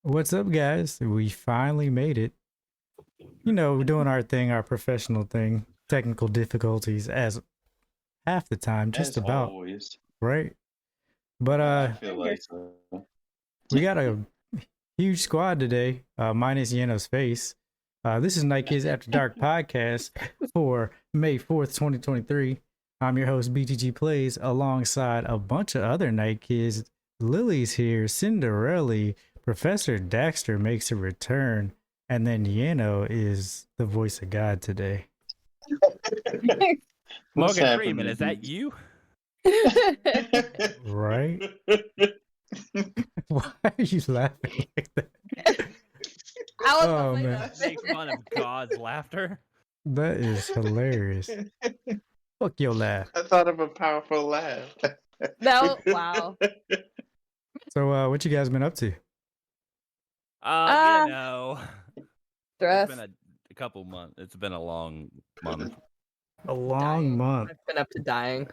What's up, guys? We finally made it. You know, doing our thing, our professional thing. Technical difficulties as half the time, just As about, always. right? But I feel like so. we got a huge squad today, minus Yeno's face. This is Night Kids After Dark podcast for May 4th, 2023. I'm your host, BTG Plays, alongside a bunch of other Night Kids. Lily's here, Cynderelle, Professor Daxter makes a return, and then Yeno is the voice of God today. Morgan Freeman, is that you? Right? Why are you laughing like that? Oh, man. Make fun of God's laughter. That is hilarious. Fuck your laugh. I thought of a powerful laugh. No, wow. So, what you guys been up to? Stress. It's been a couple months. It's been a long month. A long month. I've been up to dying.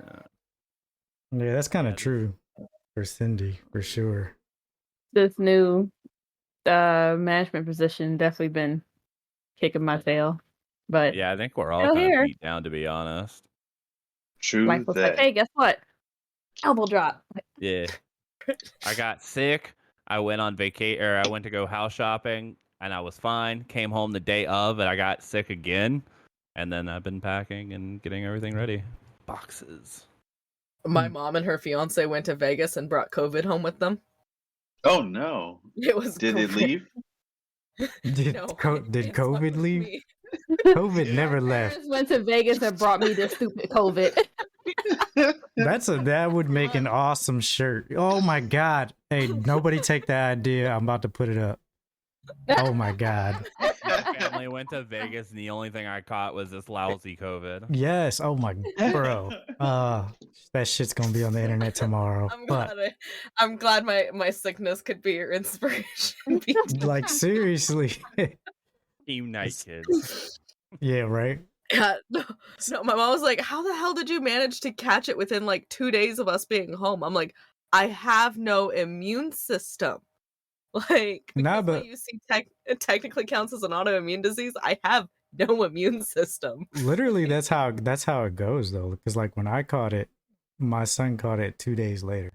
Yeah, that's kind of true for Cindy, for sure. This new management position definitely been kicking my tail. But yeah, I think we're all kind of beat down, to be honest. True. Michael's like, hey, guess what? Elbow drop. Yeah. I got sick. I went on vacation, or I went to go house shopping, and I was fine. Came home the day of, and I got sick again. And then I've been packing and getting everything ready. Boxes. My mom and her fiance went to Vegas and brought COVID home with them. Oh no! It was. Did it leave? Did No, did COVID leave? me. COVID never left. Parents went to Vegas and brought me this stupid COVID. That would make an awesome shirt. Oh my god! Hey, nobody take that idea. I'm about to put it up. Oh my god! My family went to Vegas, and the only thing I caught was this lousy COVID. Yes. Oh my bro. That shit's gonna be on the internet tomorrow. I'm glad my sickness could be your inspiration. Like seriously. Team Night Kids. Yeah. Right. Yeah, no, my mom was like, how the hell did you manage to catch it within like 2 days of us being home? I'm like, I have no immune system. Like, but you see technically counts as an autoimmune disease. I have no immune system. Literally, that's how it goes though. Because like when I caught it, my son caught it 2 days later,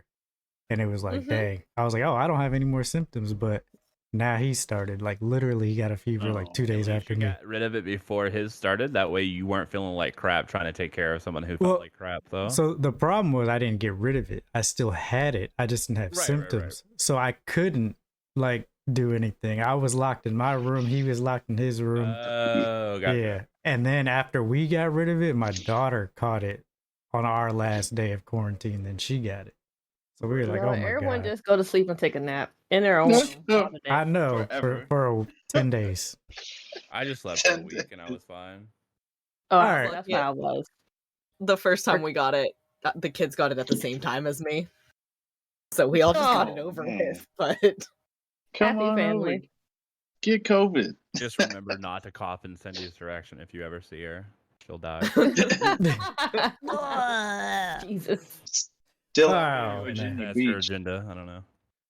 and it was like, dang. I was like, oh, I don't have any more symptoms, but now he started. Like literally, he got a fever like 2 days after me. Got rid of it before his started. That way, you weren't feeling like crap trying to take care of someone who felt like crap, though. So the problem was I didn't get rid of it. I still had it. I just didn't have symptoms, so I couldn't like do anything. I was locked in my room. He was locked in his room. Oh, gotcha. Yeah. And then after we got rid of it, my daughter caught it on our last day of quarantine. Then she got it. So we were like, oh my everyone god. just go to sleep and take a nap in their own room. I know for 10 days. I just slept for a week and I was fine. Oh, all right. That's how I was. The first time we got it, the kids got it at the same time as me. So we all just got it over with. But come on, family. Get COVID. Just remember not to cough in Cindy's direction if you ever see her. She'll die. Jesus. Still, that's her agenda. I don't know.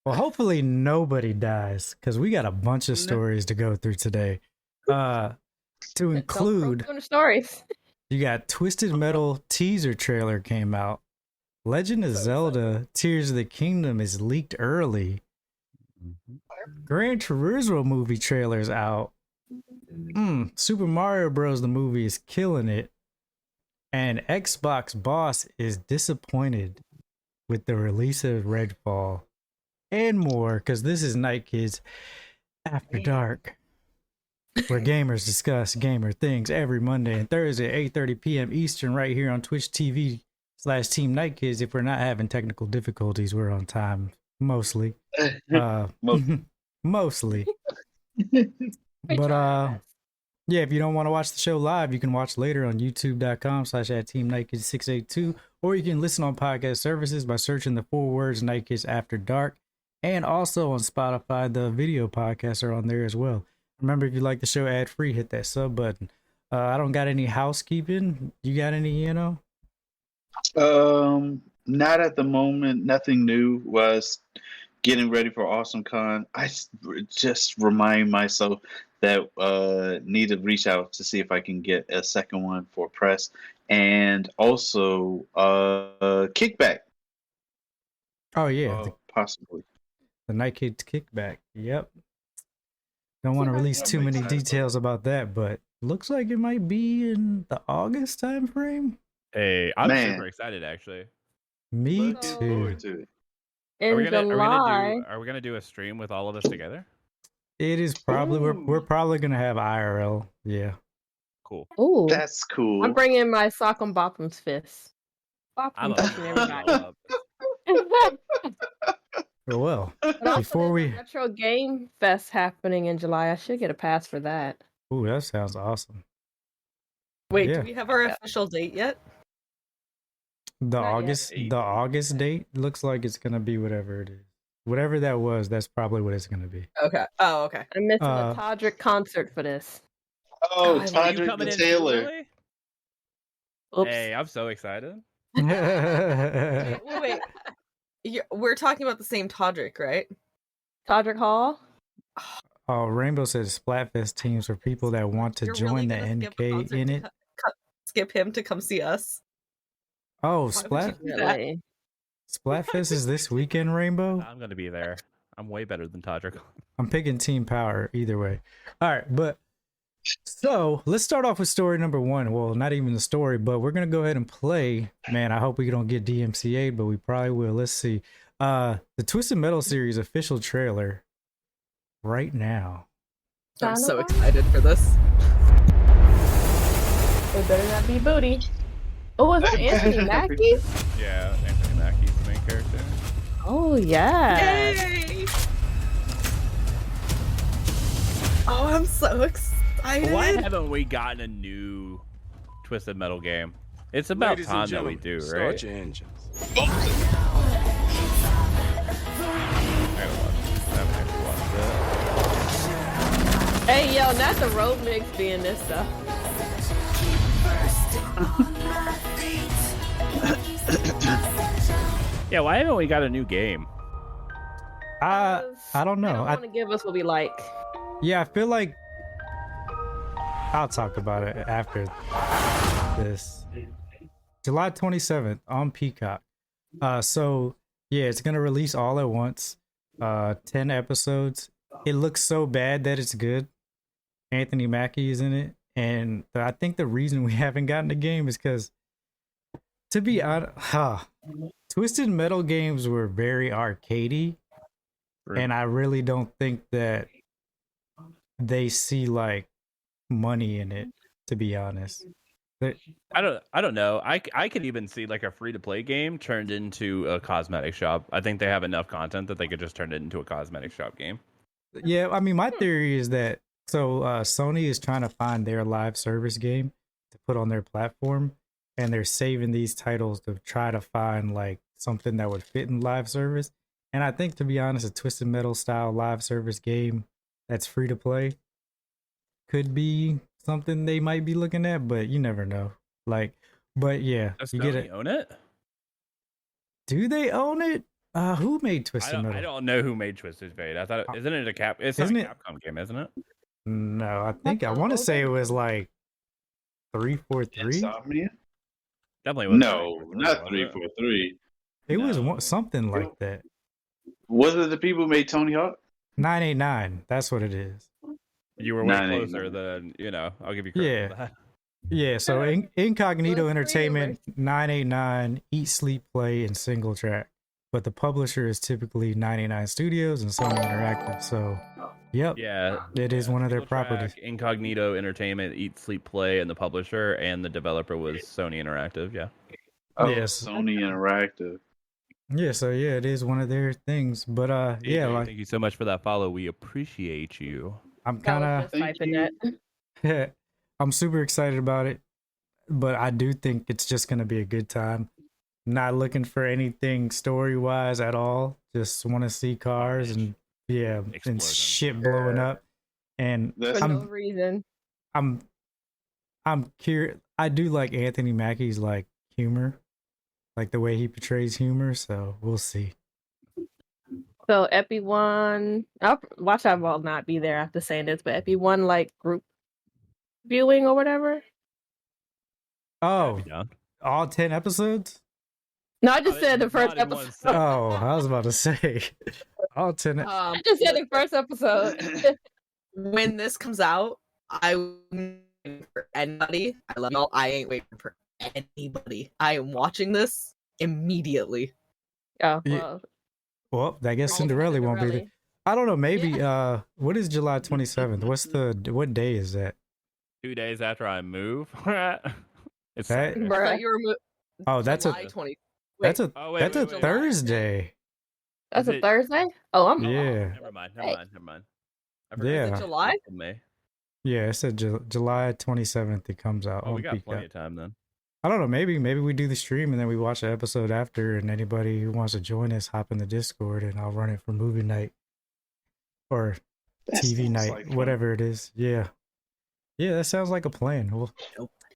Well, hopefully nobody dies because we got a bunch of stories to go through today. To include stories. You got Twisted Metal teaser trailer came out. Legend of Zelda Tears of the Kingdom is leaked early. Gran Turismo movie trailer's out. Super Mario Bros. The movie is killing it. And Xbox boss is disappointed with the release of Redfall. And more, because this is Night Kids After Dark, where gamers discuss gamer things every Monday and Thursday at 8:30 p.m. Eastern right here on Twitch TV/Team Night Kids. If we're not having technical difficulties, we're on time, mostly. Mostly. But yeah, if you don't want to watch the show live, you can watch later on youtube.com/@TeamNightKids682, or you can listen on podcast services by searching the 4 words Night Kids After Dark, and also on Spotify. The video podcasts are on there as well. Remember, if you like the show ad free, hit that sub button. I don't got any housekeeping. You got any, Not at the moment. Nothing new. Was getting ready for Awesome Con. Just remind myself that need to reach out to see if I can get a second one for press, and also kickback. Oh yeah, possibly the Night Kids kickback. Yep. Don't want to release too many details about that, but looks like it might be in the August time frame. Hey, I'm super excited actually. Me too. In July. Are we gonna do a stream with all of us together? It is probably we're probably gonna have IRL. Yeah. Cool. Ooh, that's cool. I'm bringing my Sock'em Bop'em's fist. I'm pushing everybody. Well, before we Retro Game Fest happening in July, I should get a pass for that. Ooh, that sounds awesome. Wait, do we have our official date yet? The August date looks like it's gonna be whatever it is. Whatever that was, that's probably what it's gonna be. Okay. Oh, okay. I'm missing a Todrick concert for this. Oh, Todrick the Taylor. Oops. Hey, I'm so excited. Wait. We're talking about the same Todrick, right? Todrick Hall? Oh, Rainbow says Splatfest teams for people that want to join the NK in it. Skip him to come see us. Oh, Splatfest is this weekend, Rainbow? I'm gonna be there. I'm way better than Todrick. I'm picking Team Power either way. All right, but so let's start off with story number 1. Well, not even the story, but we're gonna go ahead and play. Man, I hope we don't get DMCA, but we probably will. Let's see. The Twisted Metal series official trailer right now. I'm so excited for this. It better not be booty. Oh, is that Anthony Mackie? Yeah, Anthony Mackie's the main character. Oh yeah. Yay! Oh, I'm so excited. Why haven't we gotten a new Twisted Metal game? It's about time that we do, right? Start your engines. Hey yo, not the road mix being this stuff. Yeah, why haven't we got a new game? I don't know. They don't want to give us what we like. Yeah, I feel like I'll talk about it after this. July 27th on Peacock. So yeah, it's gonna release all at once. 10 episodes. It looks so bad that it's good. Anthony Mackie is in it, and I think the reason we haven't gotten the game is because, to be honest, Twisted Metal games were very arcadey, and I really don't think that they see like money in it. To be honest, I don't know. I could even see like a free to play game turned into a cosmetic shop. I think they have enough content that they could just turn it into a cosmetic shop game. Yeah, I mean, my theory is that Sony is trying to find their live service game to put on their platform, and they're saving these titles to try to find like something that would fit in live service. And I think, to be honest, a Twisted Metal style live service game that's free to play could be something they might be looking at, but you never know. Like, but yeah, Does you Sony get it. own it? Do they own it? Who made Twisted Metal? I don't know who made Twisted Fate. I thought isn't it a It's not a Capcom game, isn't it? No, I want to say it was like 343. Insomnia? Definitely was. No, not 343. It was something like that. Was it the people who made Tony Hawk? 989. That's what it is. You were way closer than I'll give you credit for that. Yeah, so Incognito Entertainment, 989, Eat, Sleep, Play, and Single Track. But the publisher is typically 99 Studios and Sony Interactive. So, yep. Yeah. It is one of their properties. Incognito Entertainment, Eat, Sleep, Play, and the publisher, and the developer was Sony Interactive, yeah. Oh, yes. Sony Interactive. Yeah, so yeah, it is one of their things. But hey, like, thank you so much for that follow. We appreciate you. I'm kind of I'm super excited about it, but I do think it's just going to be a good time. Not looking for anything story-wise at all. Just want to see cars and and shit blowing up. And for no reason. I'm curious. I do like Anthony Mackie's like humor, like the way he portrays humor. So we'll see. So Epi One, watch I will not be there after saying this, but Epi One like group viewing or whatever. Oh, Yeah. all 10 episodes? No, I just said the first Not in one episode. sitting. Oh, I was about to say all 10. I just said the first episode. When this comes out, I won't wait for anybody. I love y'all. I ain't waiting for anybody. I am watching this immediately. Oh, Yeah. well. Well, I guess All Cynderelle won't be there. Cynderelle. I don't know. Maybe. What is July 27th? What day is that? 2 days after I move. It's That- Saturday. I Bruh. thought you were Oh, that's a July 20. that's a Oh, wait, that's a wait. Thursday. That's Is a it- Thursday? Oh, I'm Yeah. Never mind. Hey. I forgot. Yeah. Is it July? May. Yeah, it said July 27th. It comes out. Oh, we on got Peacock. plenty of time then. I don't know. Maybe we do the stream and then we watch the episode after. And anybody who wants to join us, hop in the Discord and I'll run it for movie night or That TV sounds night, like fun. whatever it is. Yeah, that sounds like a plan. Well,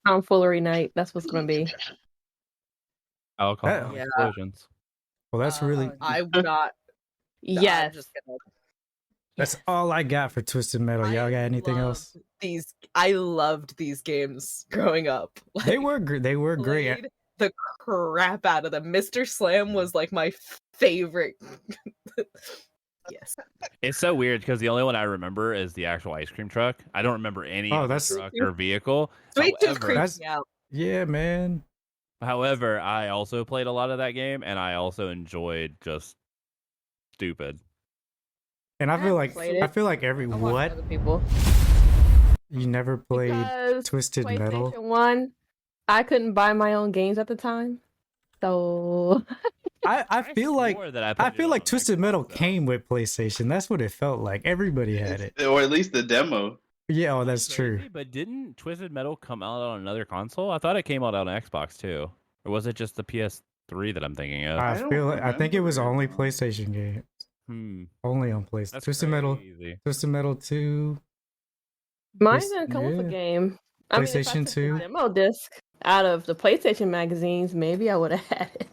tomfoolery night. That's what's gonna be. Alcohol Yeah. explosions. that's really I would not. Yes. I'm just gonna, that's all I got for Twisted Metal. Y'all got anything else? I loved these games growing up. They were great. Played the crap out of them. Mr. Slam was like my favorite. Yes. It's so weird because the only one I remember is the actual ice cream truck. I don't remember any other that's- truck or vehicle. Sweet Tooth However, creeps me out. Yeah, man. however, I also played a lot of that game, and I also enjoyed just stupid. And I feel like played it. every I watched what other people. you never played Because Twisted Metal. PlayStation 1, I couldn't buy my own games at the time. So I feel like swore that I played feel it like on Twisted Xbox, Metal though. came with PlayStation. That's what it felt like. Everybody had it. Or at least the demo. Yeah, oh, that's Crazy, true. But didn't Twisted Metal come out on another console? I thought it came out on Xbox too. Or was it just the PS3 that I'm thinking of? I don't feel like, I think it was only remember. PlayStation game. Hmm. Only on PlayStation. That's Twisted Metal, crazy. Twisted Metal 2. mine Yes, didn't come with yeah. a game. I mean, if I PlayStation took the 2. demo disc out of the PlayStation magazines, maybe I would have had it.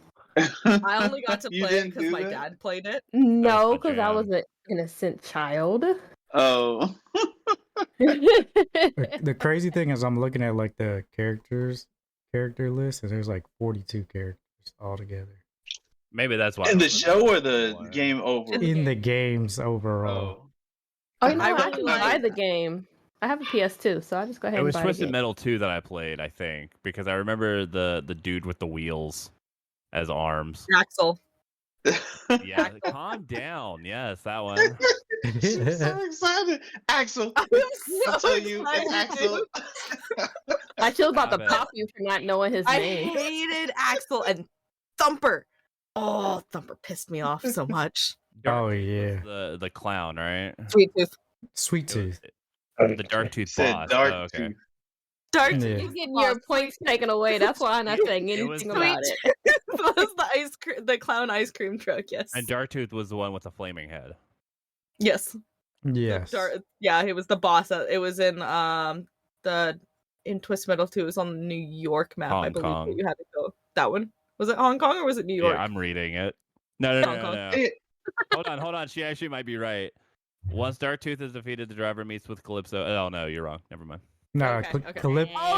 I only got to You play it didn't because do my that? dad played it. No, my because I was jam. an innocent child. Oh. The crazy thing is I'm looking at like the character list and there's like 42 characters altogether. Maybe that's why. I In the don't show remember or the one. game over? In the games overall. Oh, you know, I I didn't recognize buy the that. game. I have a PS2, so I just go ahead It and was buy Twisted the game. Metal 2 that I played, I think, because I remember the dude with the wheels as arms. Axel. Yeah, calm down. Yes, that one. She's so excited. Axel. I'm I'll so tell you, it's excited, Axel. I feel about to Stop it. pop you for not knowing his I name. hated Axel and Thumper. Oh, Thumper pissed me off so much. Oh, Dark Tooth yeah. was the clown, right? Sweet Tooth. Sweet It was- Tooth. the Dark Tooth Said boss. Dark Oh, okay. Tooth. Dark Yeah. Tooth. You're getting your points taken away. That's why I'm not saying It was anything about Sweet it. Tooth was the clown ice cream truck. Yes. And Dark Tooth was the one with the flaming head. Yes. Yes. Yeah, he was the boss. It was in in Twist Metal 2. It was on the New York map, I Hong believe. Kong. That you had to go. That one. Was it Hong Kong or was it New York? Yeah, I'm reading it. No. Hong Kong. Hold on. She actually might be right. Once Dark Tooth is defeated, the driver meets with Calypso. Oh no, you're wrong. Never mind. No, Okay, okay. Oh,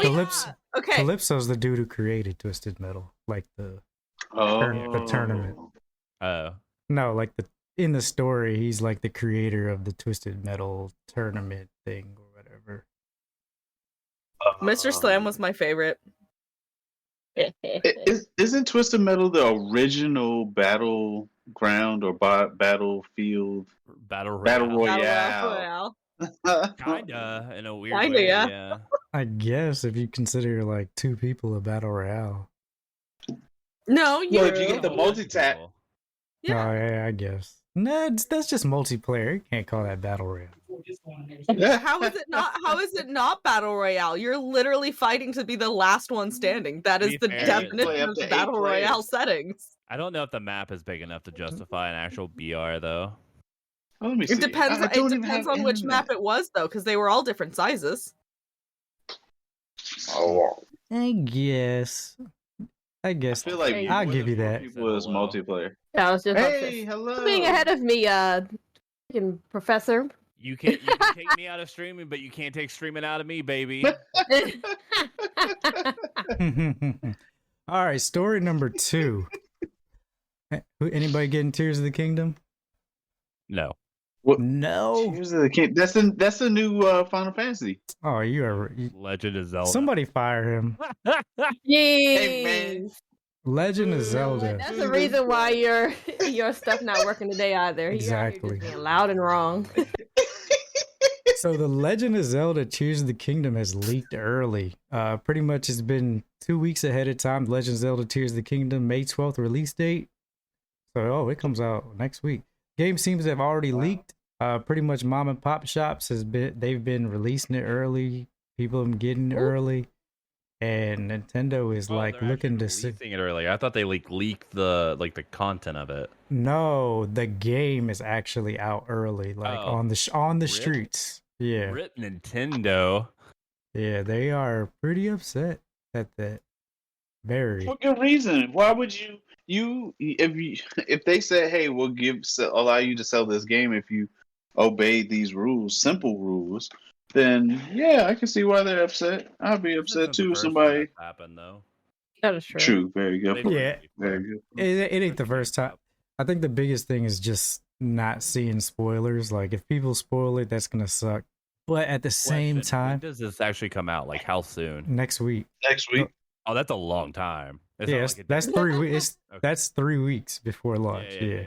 Calypso. yeah. Okay. Calypso's the dude who created Twisted Metal, like the Oh. tournament. Oh. no, like in the story, he's like the creator of the Twisted Metal tournament thing or whatever. Mr. Slam was my favorite. Isn't Twisted Metal the original battleground or battlefield Battle battle Royale. royale? Kinda, in a weird Kinda, way. yeah. Yeah. I guess if you consider like two people a battle royale. No, you. Well, if you get the multi-tap. Yeah. Oh, yeah, I guess. No, that's just multiplayer. You can't call that battle royale. How is it not? How is it not battle royale? You're literally fighting to be the last one standing. That To is be the fair, you play definition up of to the 8 battle royale players. settings. I don't know if the map is big enough to justify an actual BR though. Oh, let me see. It depends. I It don't even depends have on which internet. map it was, though, because they were all different sizes. Oh, I guess. I guess I feel like I'll more give you than four that. people is multiplayer. Yeah, I was just about to Hey, say, hello. being ahead of me, Professor. You can take me out of streaming, but you can't take streaming out of me, baby. All right, story number 2. Anybody getting Tears of the Kingdom? No. What? No. Tears of the King. That's the new Final Fantasy. Oh, Legend of Zelda. somebody fire him. Hey, man. Jeez. Legend of Zelda. That's the reason why your stuff not working today either. Exactly. You're just being loud and wrong. So the Legend of Zelda Tears of the Kingdom has leaked early. Pretty much it's been 2 weeks ahead of time. Legend of Zelda Tears of the Kingdom May 12th release date. So it comes out next week. Game seems to have already leaked. Pretty much mom and pop shops they've been releasing it early. People have been getting it early. And Nintendo is looking to see it earlier. I thought they leaked the content of it. No, the game is actually out early, on the streets. Yeah. Rip Nintendo. Yeah, they are pretty upset at that. Very. For good reason. Why would if they said, "Hey, we'll allow you to sell this game if you obey these rules, simple rules," then yeah, I can see why they're upset. I'd be upset too. Somebody happened though. That is true. True. Very good. Yeah. Very good. It ain't the first time. I think the biggest thing is just not seeing spoilers. Like if people spoil it, that's gonna suck. But at the same time, when does this actually come out? Like how soon? Next week. Next week. Oh, that's a long time. Yes, that's 3 weeks. That's 3 weeks before launch. Yeah.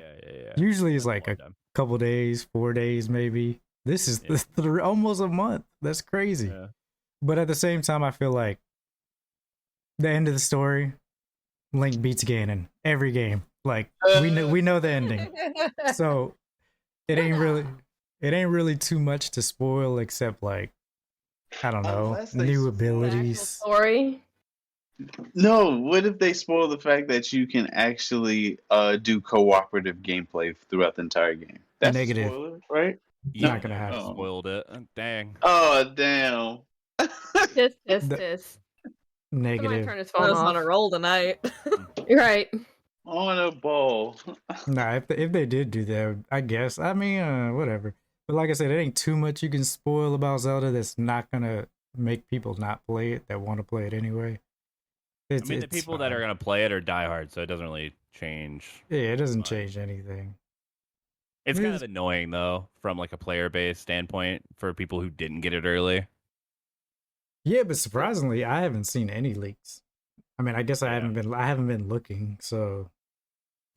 Usually it's like a couple days, 4 days maybe. This is almost a month. That's crazy. Yeah. But at the same time, I feel like the end of the story, Link beats Ganon every game. Like we know the ending, so it ain't really too much to spoil except like I don't know, new abilities. Story. No, what if they spoil the fact that you can actually do cooperative gameplay throughout the entire game? That's negative, spoiler, right? Yeah, not gonna happen. Spoiled it. Dang. Oh damn. This. Negative. Turn his phone off. On a roll tonight. You're right. On a ball. Nah, if they did do that, I guess. I mean, whatever. But like I said, it ain't too much you can spoil about Zelda that's not gonna make people not play it that want to play it anyway. The people that are gonna play it are diehard, so it doesn't really change. Yeah, it doesn't change anything. It's kind of annoying though, from like a player base standpoint, for people who didn't get it early. Yeah, but surprisingly, I haven't seen any leaks. I mean, I guess I haven't been looking, so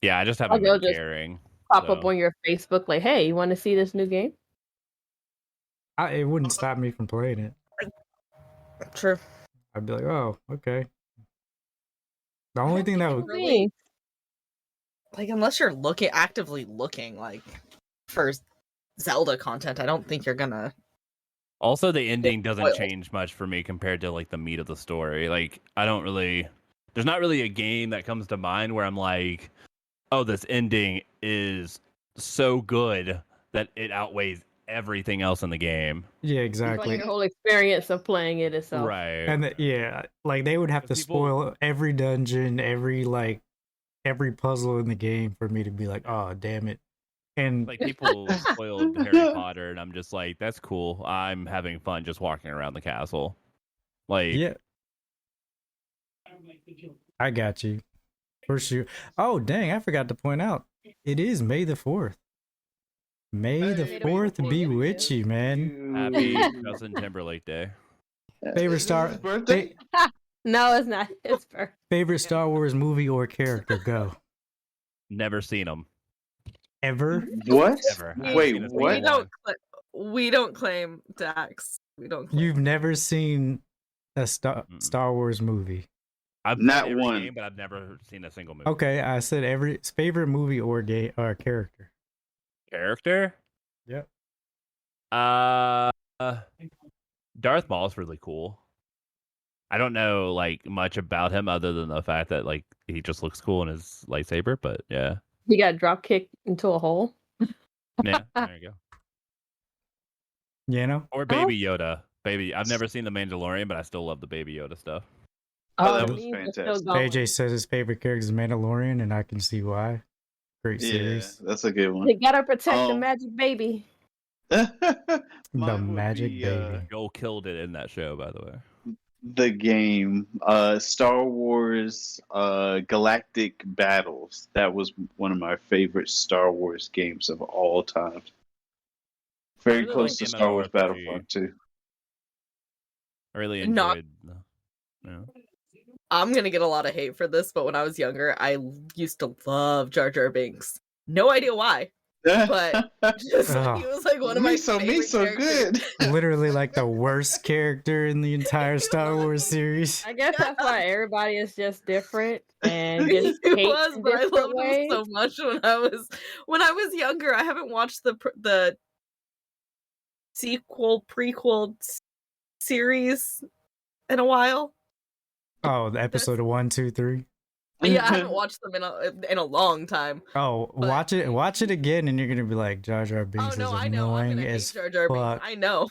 yeah, I just haven't been caring. Pop up on your Facebook like, "Hey, you want to see this new game?" It wouldn't stop me from playing it. True. I'd be like, "Oh, okay." The only thing that would really, like, unless you're actively looking like for Zelda content, I don't think you're gonna. Also, the ending doesn't change much for me compared to like the meat of the story. Like, there's not really a game that comes to mind where I'm like, oh, this ending is so good that it outweighs everything else in the game. Yeah, exactly. Like the whole experience of playing it itself. Right. And like they would have to spoil every dungeon, every puzzle in the game for me to be like, oh, damn it. And like people spoiled Harry Potter, and I'm just like, that's cool. I'm having fun just walking around the castle. Like, yeah, I got you for sure. Oh, dang! I forgot to point out, it is May the 4th. May the 4th be with you, man. Happy Justin Timberlake Day. Favorite Star birthday? No, it's not. It's birthday. Favorite Star Wars movie or character? Go. Never seen them. Ever? What? Ever. Wait, what? We don't claim Dax. We don't. You've never seen a Star Wars movie? I've not every one game, but I've never seen a single movie. Okay, I said every favorite movie or game or character. Character? Yep. Darth Maul's really cool. I don't know like much about him other than the fact that like he just looks cool in his lightsaber, but yeah. He got drop kicked into a hole. Yeah, there you go. You know? Or Baby Yoda. I've never seen The Mandalorian, but I still love the Baby Yoda stuff. Oh, the that was memes are still fantastic. going. AJ says his favorite character is Mandalorian, and I can see why. Great Yeah, series. that's a good one. They gotta protect the magic baby. The Mine would magic be, baby. Joel killed it in that show, by the way. the game, Star Wars Galactic Battles. That was one of my favorite Star Wars games of all time. Very really close like to Star Wars MMORPG. Battlefront too. I really Not- enjoyed. I'm gonna get a lot of hate for this, but when I was younger, I used to love Jar Jar Binks. No idea why, but just, he was like one of my favorite characters. good. Literally like the worst character in the entire Star Wars series. I guess that's why everybody is just different and He just was, but I loved him so much when I was younger. I haven't watched the prequel series in a while. Oh, the episode 1, 2, 3. Yeah, I haven't watched them in a long time. Oh, watch it again, and you're gonna be like, Jar Jar Binks is I know. I'm annoying gonna as hate Jar Jar Binks. fuck. I know.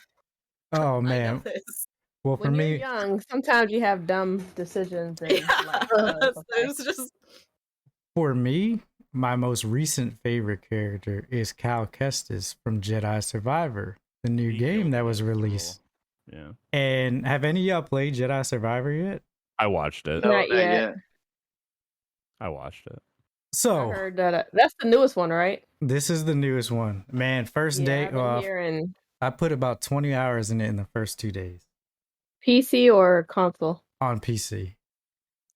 Oh I know man. this. Well, for when you're me, young, sometimes you have dumb decisions. And It's just for me, my most recent favorite character is Cal Kestis from Jedi Survivor, the new game that was released. Yeah. And have any of y'all played Jedi Survivor yet? I watched it. No, Not yet. I watched it. I So heard that that's the newest one, right? this is the newest one. Man, first day, I've been hearing I put about 20 hours in it in the first 2 days PC or console. on PC.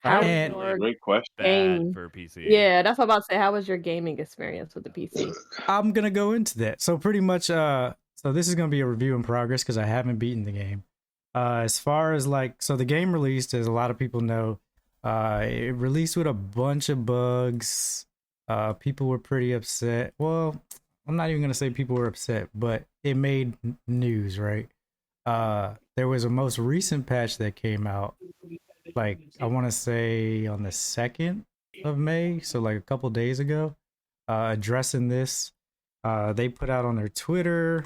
How was And- your Great question. Bad game? for PC. Yeah, that's what I'm about to say. How was your gaming experience with the PC? I'm gonna go into that. So pretty much, so this is gonna be a review in progress because I haven't beaten the game. As far as so the game released, as a lot of people know, it released with a bunch of bugs. People were pretty upset. Well, I'm not even gonna say people were upset, but it made news, right? There was a most recent patch that came out, I want to say on the 2nd of May, so a couple days ago, addressing this. They put out on their Twitter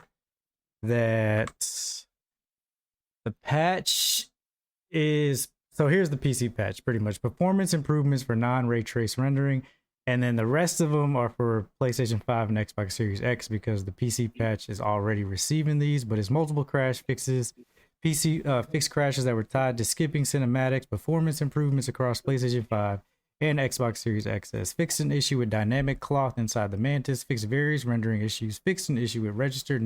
that the patch is, so here's the PC patch, pretty much performance improvements for non-ray trace rendering, and then the rest of them are for PlayStation 5 and Xbox Series X because the PC patch is already receiving these, but it's multiple crash fixes, PC fixed crashes that were tied to skipping cinematics, performance improvements across PlayStation 5 and Xbox Series X, fixed an issue with dynamic cloth inside the Mantis, fixed various rendering issues, fixed an issue with registered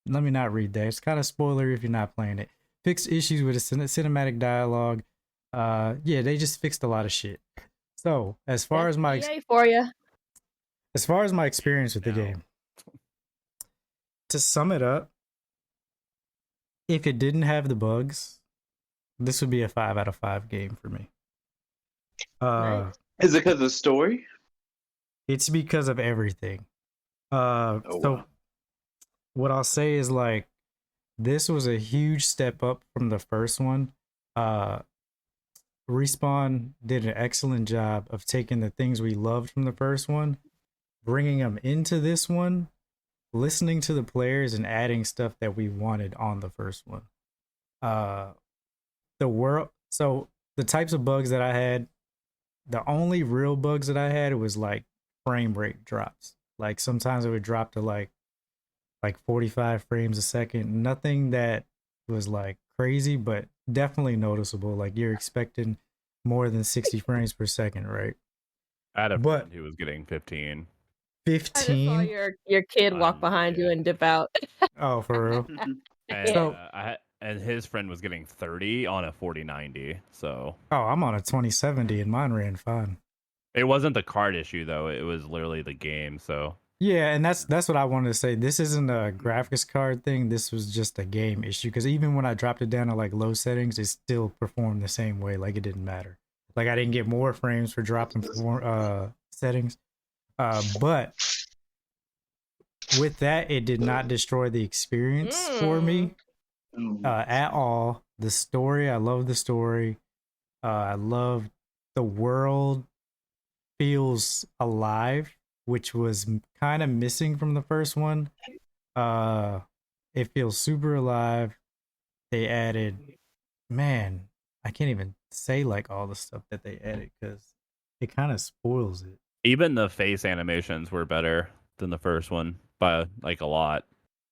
let me not read that. It's kind of spoiler if you're not playing it. Fixed issues with a cinematic dialogue. Yeah, they just fixed a lot of shit. So as far as my experience with the game, to sum it up, if it didn't have the bugs, this would be a 5 out of 5 game for me. Nice. Is it because of the story? It's because of everything. So wow. what I'll say is this was a huge step up from the first one. Respawn did an excellent job of taking the things we loved from the first one, bringing them into this one, listening to the players, and adding stuff that we wanted on the first one. So the types of bugs that I had, the only real bugs that I had was frame rate drops. Sometimes it would drop to like 45 frames a second. Nothing that was crazy, but definitely noticeable. You're expecting more than 60 frames per second, right? I had a But- friend who was getting 15. I just saw 15? your kid walk behind you yeah. and dip out. Oh, for real? And, So- and his friend was getting 30 on a 4090. So Oh, I'm on a 2070 and mine ran fine. it wasn't the card issue though. It was literally the game. So Yeah, and that's what I wanted to say. This isn't a graphics card thing. This was just a game issue. Because even when I dropped it down to low settings, it still performed the same way. It didn't matter. I didn't get more frames for dropping settings. But with that, it did not destroy the experience for me at all. The story, I love the story. I love the world feels alive, which was kind of missing from the first one. It feels super alive. They added, man, I can't even say like all the stuff that they added because it kind of spoils it. Even the face animations were better than the first one by like a lot.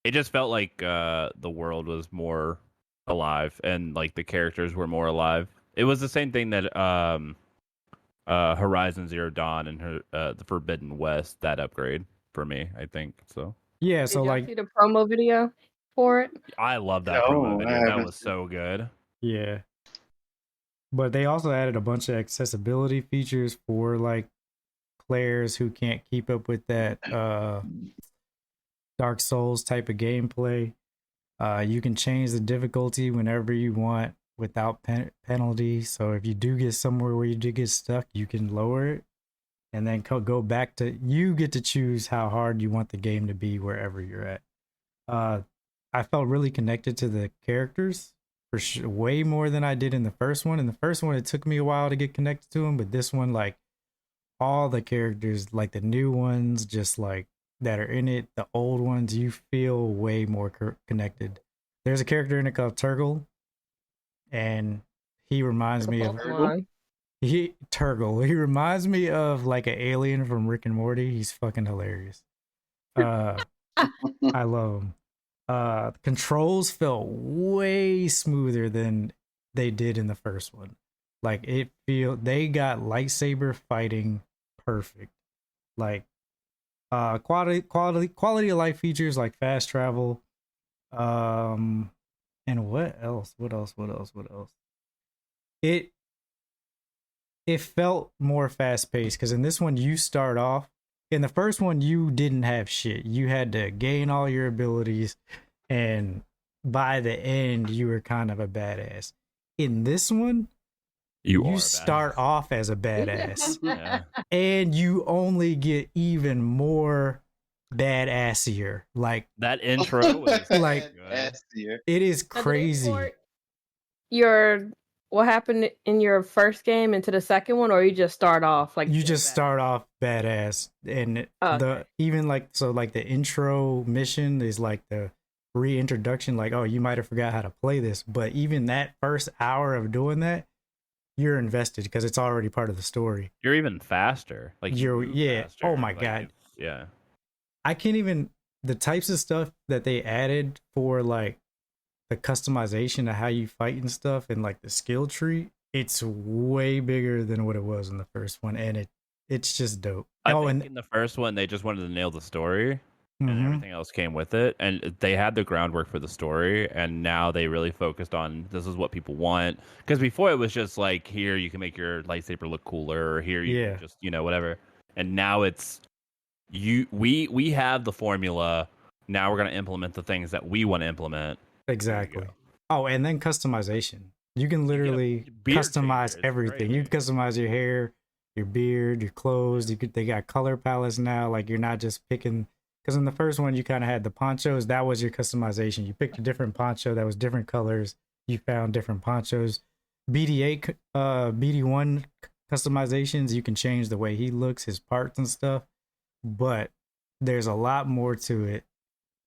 It just felt like the world was more alive and like the characters were more alive. It was the same thing that Horizon Zero Dawn and the Forbidden West, that upgrade for me, I think. So yeah, Did so y'all like see the promo video for it? I love that promo video. That was so good. yeah. But they also added a bunch of accessibility features for like players who can't keep up with that Dark Souls type of gameplay. You can change the difficulty whenever you want without penalty. So if you do get somewhere where you do get stuck, you can lower it and then go back to, you get to choose how hard you want the game to be wherever you're at. I felt really connected to the characters for sure, way more than I did in the first one. In the first one, it took me a while to get connected to them, but this one, like all the characters, like the new ones, just like that are in it, the old ones, you feel way more connected. There's a character in it called Turgle, and he reminds me of Turgle. He reminds me of like an alien from Rick and Morty. He's fucking hilarious. I love him. Controls felt way smoother than they did in the first one. Like they got lightsaber fighting perfect. Like quality of life features like fast travel. And what else? It felt more fast paced because in this one you start off. In the first one you didn't have shit. You had to gain all your abilities, and by the end you were kind of a badass. In this one, you start off as a badass. Yeah. And you only get even more badassier. Like that intro was like it is crazy. What happened in your first game into the second one, or you just start off like you just start off badass, and even like so like the intro mission is like the reintroduction, like, oh, you might have forgot how to play this, but even that first hour of doing that, you're invested because it's already part of the story. You're even faster. Like faster. Oh my god. Yeah. I can't even, the types of stuff that they added for like the customization of how you fight and stuff and like the skill tree, it's way bigger than what it was in the first one, and it's just dope. I think in the first one they just wanted to nail the story. And everything else came with it, and they had the groundwork for the story, and now they really focused on this is what people want, because before it was just like, here you can make your lightsaber look cooler, or here you can just whatever, and now it's we have the formula. Now we're going to implement the things that we want to implement. Exactly. Oh, and then customization, you can literally customize everything. You can customize your hair, your beard, your clothes. They got color palettes now, like you're not just picking. Because in the first one, you kind of had the ponchos. That was your customization. You picked a different poncho that was different colors. You found different ponchos. BD1 customizations, you can change the way he looks, his parts and stuff. But there's a lot more to it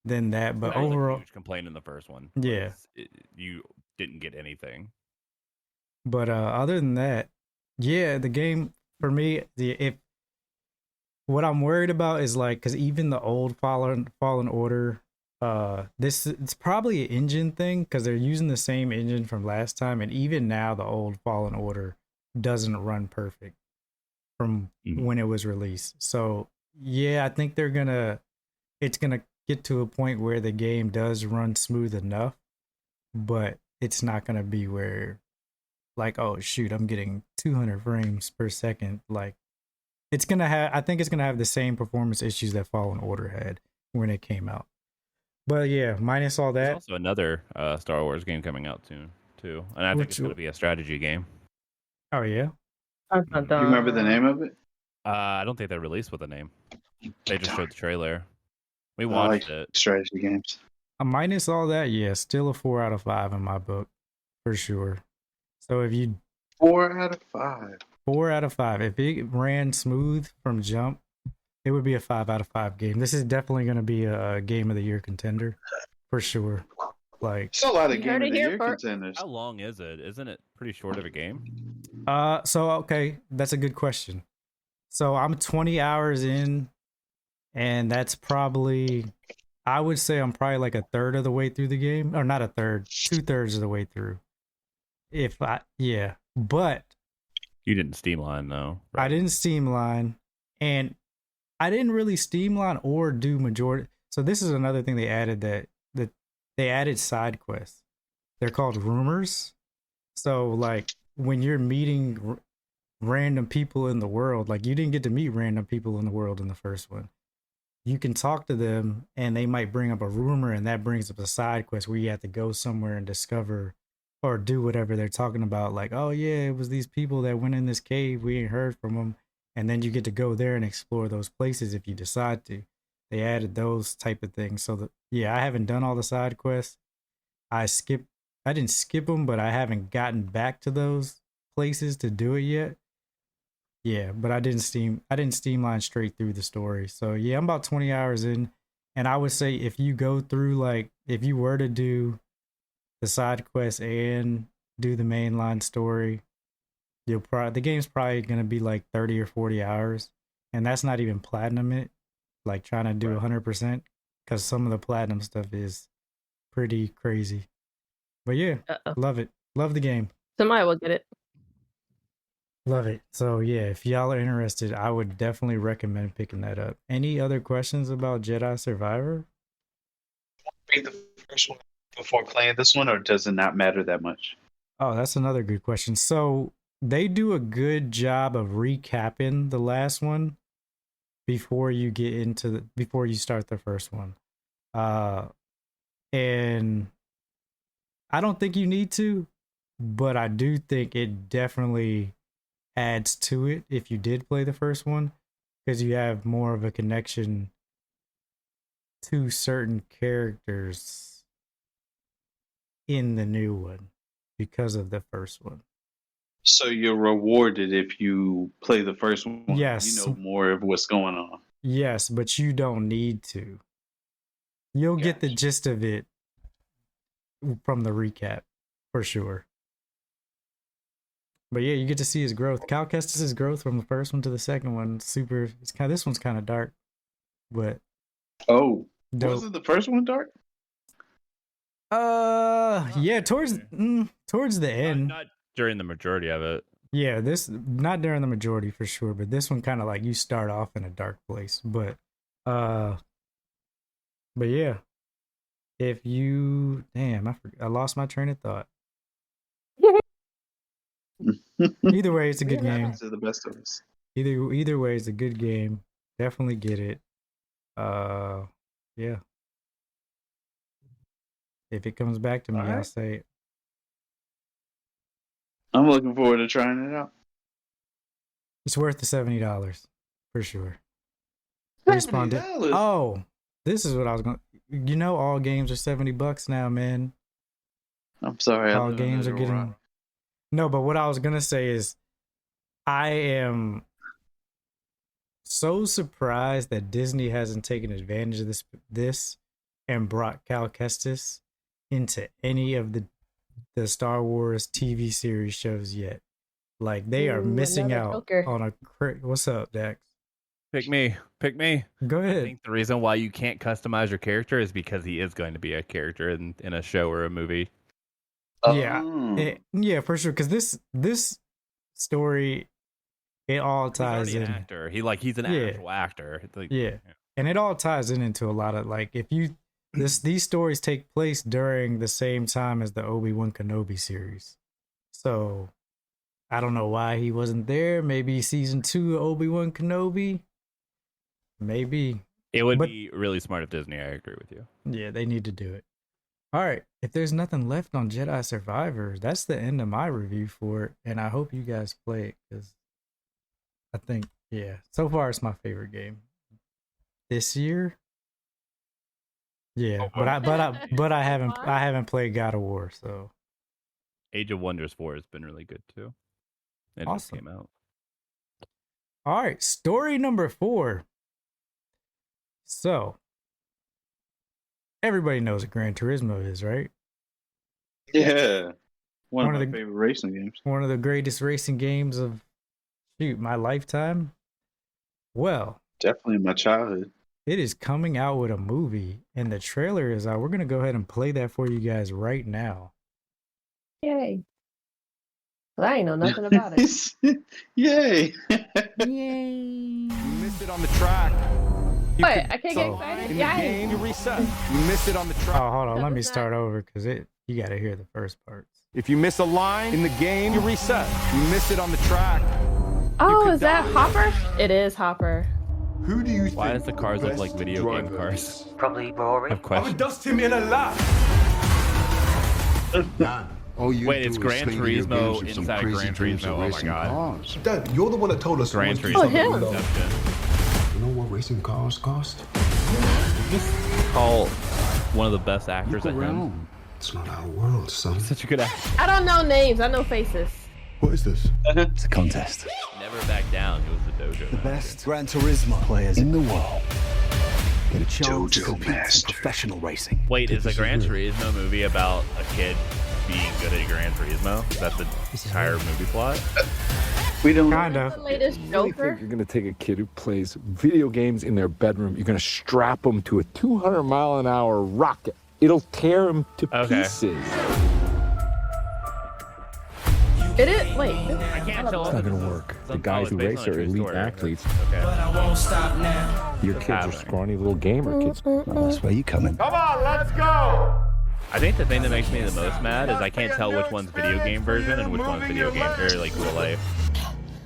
than that. But overall, huge complaint in the first one. Yeah, you didn't get anything. But other than that, yeah, the game for me, what I'm worried about is like, because even the old Fallen Order, it's probably an engine thing because they're using the same engine from last time, and even now the old Fallen Order doesn't run perfect from when it was released. So yeah, I think it's gonna get to a point where the game does run smooth enough, but it's not gonna be where like, oh shoot, I'm getting 200 frames per second, like. I think it's gonna have the same performance issues that Fallen Order had when it came out. But yeah, minus all that. There's also another Star Wars game coming out soon too, and I think it's gonna be a strategy game. Oh yeah. Do you remember the name of it? I don't think they released with a name. They just showed the trailer. We watched it. Strategy games. Minus all that, yeah, still a 4 out of 5 in my book, for sure. So if you 4 out of 5. 4 out of 5. If it ran smooth from jump, it would be a 5 out of 5 game. This is definitely going to be a game of the year contender, for sure. Like, it's a lot of You Game heard of it the here Year first. contenders. How long is it? Isn't it pretty short of a game? so okay, that's a good question. So I'm 20 hours in, and that's probably, I would say I'm probably like a third of the way through the game, or not a third, 2/3 of the way through. But You didn't Steamline though. I didn't Steamline, and I didn't really Steamline or do majority. So this is another thing they added, that they added side quests. They're called rumors. So like when you're meeting random people in the world, like you didn't get to meet random people in the world in the first one. You can talk to them and they might bring up a rumor, and that brings up a side quest where you have to go somewhere and discover or do whatever they're talking about. Like, oh yeah, it was these people that went in this cave. We ain't heard from them. And then you get to go there and explore those places if you decide to. They added those type of things. So I haven't done all the side quests. I didn't skip them, but I haven't gotten back to those places to do it yet. Yeah, but I didn't Steamline straight through the story. So yeah, I'm about 20 hours in, and I would say if you go through, like, if you were to do the side quest and do the mainline story, the game's probably gonna be like 30 or 40 hours, and that's not even platinum it, like trying to do 100%, because some of the platinum stuff is pretty crazy. But yeah, love it, love the game. Somebody will get it. Love it. So yeah, if y'all are interested, I would definitely recommend picking that up. Any other questions about Jedi Survivor? Read the first one before playing this one, or does it not matter that much? Oh, that's another good question. So they do a good job of recapping the last one before you before you start the first one. And I don't think you need to, but I do think it definitely adds to it if you did play the first one, because you have more of a connection to certain characters in the new one because of the first one. So you're rewarded if you play the first one. Yes. You know more of what's going on. Yes, but you don't need to. You'll get the gist of it from the recap, for sure. But yeah, you get to see his growth. Cal Kestis' growth from the first one to the second one. Super. This one's kind of dark, but dope. Wasn't the first one dark? Yeah, towards the end. Not during the majority of it. Yeah, this not during the majority for sure, but this one kind of like you start off in a dark place, but yeah, if you I lost my train of thought. Either way, it's a good game. To the best of us. Either way, it's a good game. Definitely get it. Yeah. If it comes back to me, I'll say it. I'm looking forward to trying it out. It's worth the $70 for sure. $70? Oh, this is what I was going. You know, all games are $70 now, man. I'm sorry. All games are getting. No, but what I was gonna say is, I am so surprised that Disney hasn't taken advantage of this and brought Cal Kestis into any of the Star Wars TV series shows yet. Like, they are missing out on a What's up, Dax? Pick me. Go ahead. I think the reason why you can't customize your character is because he is going to be a character in a show or a movie. Yeah, for sure. Because this story, it all ties in. An actor. He's an actual actor. And it all ties into a lot of, like, if you these stories take place during the same time as the Obi-Wan Kenobi series. So I don't know why he wasn't there. Maybe season 2 of Obi-Wan Kenobi. Maybe. It would be really smart of Disney. I agree with you. Yeah, they need to do it. All right. If there's nothing left on Jedi Survivor, that's the end of my review for it. And I hope you guys play it, because I think, so far it's my favorite game this year. Yeah, but I haven't played God of War, so Age of Wonders 4 has been really good too. It just came out. All right, story number 4. So everybody knows what Gran Turismo is, right? Yeah, one of One my of the- favorite racing games. One of the greatest racing games of my lifetime. Well, Definitely my childhood. it is coming out with a movie, and the trailer is out. We're gonna go ahead and play that for you guys right now. Yay. Well, I ain't know nothing about it. Yay! Yay! You missed it on the track. Wait, I can't get excited? In the Yeah. game, you reset. You missed it on the track. Oh, hold on. No, Let me it's not. start over because you got to hear the first parts. If you miss a line in the game, you reset. You missed it on the track. Oh, could is that die. Hopper? It is Hopper. Who do you Why think does the cars look best like video game driver cars? is? Probably Rory. I have questions. dust him in a lap. Dad, all you Wait, do it's is Gran play video Turismo games with some inside crazy Gran dreams Turismo. of Oh my racing God. cars. Dad, you're the one that told us Gran once you Turismo. Oh, him. love. Inception. You know what racing cars cost? Call one of the best actors Look at him. around. It's not our world, son. Such a good actor. I don't know names. I know faces. What is this? It's a contest. Never back down. He was the dojo. The master. best Gran Turismo players in the world get a chance to Dojo compete in master. professional racing. Wait, is the Gran Turismo movie about a kid being good at Gran Turismo? Is that the entire movie plot? We don't. Kind The of. latest Really Joker. think you're going to take a kid who plays video games in their bedroom, you're going to strap him to a 200-mile-an-hour rocket. It'll tear him to Okay. pieces. It is. Wait. I can't tell. It's not going to work. The guys who race are elite athletes. Okay. Your kids are happening? scrawny little gamer kids. Well, that's where you come in. Come on, let's go. I think the thing that makes me the most mad is I can't tell which one's video game version and which one's video game or like real life.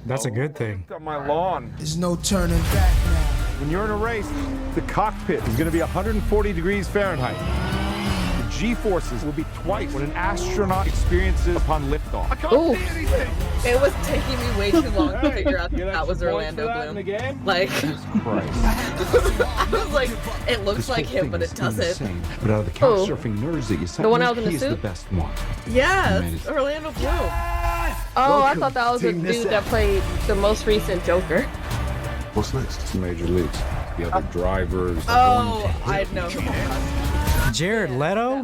That's a good thing. On my lawn. There's no turning back now. When you're in a race, the cockpit is going to be 140 degrees Fahrenheit. The G-forces will be twice what an astronaut experiences upon liftoff. Ooh. It was taking me way too long to figure out You that get that was extra points for Orlando that in the Bloom. game? Like, Christ. I was like, it looks like him, but it doesn't. But out of the couch surfing nerds that you The one that was in the suit? best one. Yes, Orlando Bloom. Oh, I thought that was the dude that played the most recent Joker. What's next? Major leagues. The other drivers. Oh, I know who it was. Jared Leto?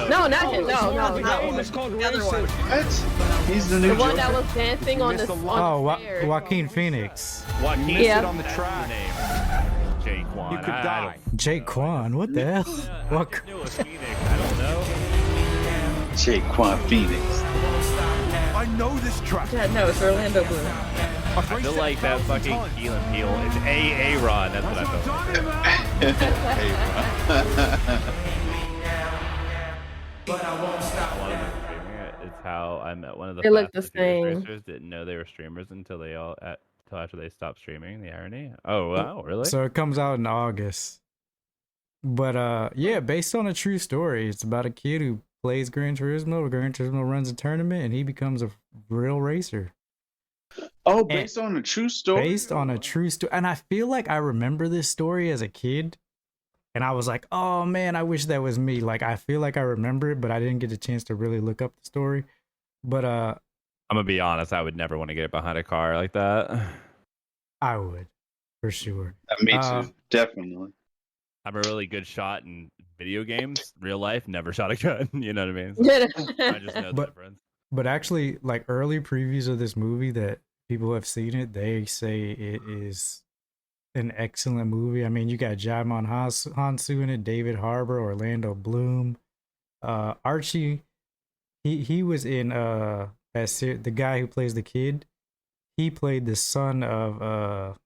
No, not him. No, not one. The other one. What? He's the new The one Joker. that was dancing on the Oh, stairs. Joaquin Phoenix. Joaquin Missed Yeah. it on the track. name. Jake Kwan. You could I die. Jake Kwan. What the hell? What? knew it was Phoenix. I don't know. Jaquan Phoenix. I know this track. Yeah, no, it's Orlando Bloom. I feel like that fucking Keelan Peele is A-Ron. That's what I felt. It's how I met one of the They look Fast the and Furious same. racers. Didn't know they were streamers until after they stopped streaming. The irony. Oh wow, really? So it comes out in August. But yeah, based on a true story. It's about a kid who plays Gran Turismo. Gran Turismo runs a tournament, and he becomes a real racer. Oh, based on a true story. Based on a true story. And I feel like I remember this story as a kid. And I was like, oh man, I wish that was me. Like, I feel like I remember it, but I didn't get a chance to really look up the story. But I'm gonna be honest. I would never want to get behind a car like that. I would, for sure. Me too. Definitely. I'm a really good shot in video games. Real life, never shot a gun. You know what I mean? I just know the But- difference. But actually, like early previews of this movie that people who have seen it, they say it is an excellent movie. I mean, you got Jaimon Hansu in it, David Harbour, Orlando Bloom, Archie. He was in the guy who plays the kid. He played the son of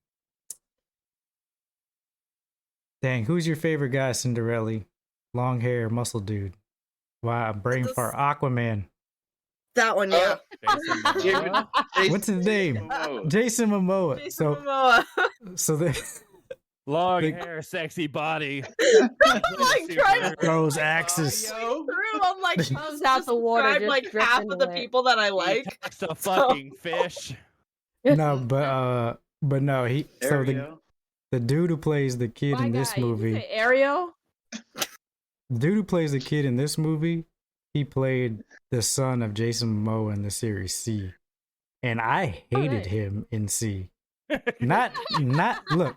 dang, who's your favorite guy, Cynderelle? Long hair, muscle dude. Wow, brain fart, Aquaman. That one, yeah. What's his name? Jason Momoa. Jason Momoa. So the Long Big- hair, sexy body. Like, trying to throws axes. through. I'm like, Comes out the water, describe, just like half drifting of the away. people that I He like. talks to fucking fish. No, but no, he so Ariel. the dude who plays the kid My in this guy, you movie, say Ariel? the dude who plays the kid in this movie, he played the son of Jason Momoa in the series C, and I hated nice. him in C. Not look,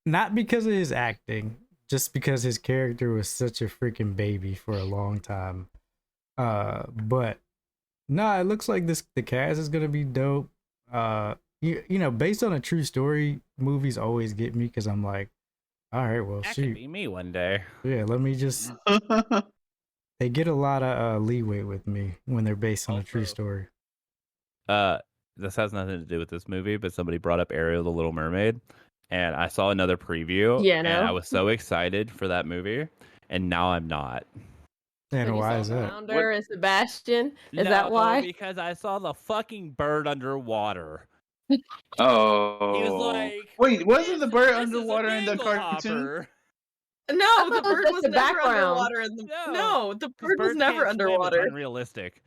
not because of his acting, just because his character was such a freaking baby for a long time. But nah, it looks like the cast is gonna be dope. You know, based on a true story, movies always get me because I'm like, all right, well, That shoot, could be me one day. yeah, let me just. They get a lot of leeway with me when they're based on a true story. This has nothing to do with this movie, but somebody brought up Ariel the Little Mermaid, and I saw another preview, Yeah, and I was so excited for that movie, and now I'm not. And why is that? Flounder and Sebastian. Is No, that why? because I saw the fucking bird underwater. Oh. He was like, wait, wasn't the bird "This is a underwater in the cartoon? dinglehopper." No, the thought it was bird just was the never background. underwater. No, the 'Cause bird was birds never can't swim, it's underwater. unrealistic.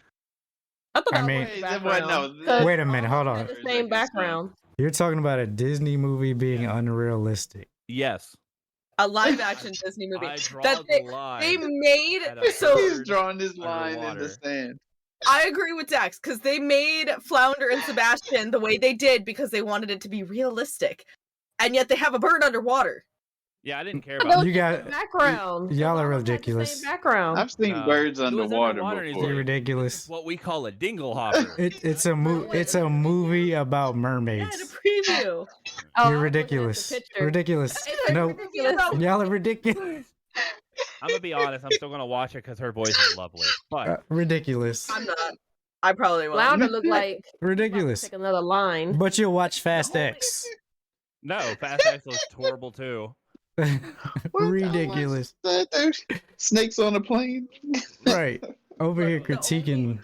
I thought I that mean- was Wait, the then background. what? No, 'Cause Wait a minute, hold all on. had the same background. You're talking about a Disney movie being unrealistic. Yes. A live action Disney movie. I draw That the line. they made at a so He's bird drawing his line in the underwater. sand. I agree with Dax because they made Flounder and Sebastian the way they did because they wanted it to be realistic, and yet they have a bird underwater. Yeah, I didn't care That about was You that. just got- the background. y'all are All had the ridiculous. same background. I've seen No. birds He was underwater underwater and he's before. You're like, ridiculous. "This is what we call a dinglehopper." It's a movie about Yeah, in a mermaids. preview. Oh, You're I was looking at the ridiculous. picture. Ridiculous. It's No, ridiculous. y'all are ridiculous. I'm gonna be honest. I'm still gonna watch it because her voice is lovely. But Ridiculous. I'm not. I probably won't. Flounder looked like Ridiculous. take another line. But you'll watch Fast X. no, Fast X looks horrible too. Ridiculous. There's snakes on a plane. Right. Over here The critiquing.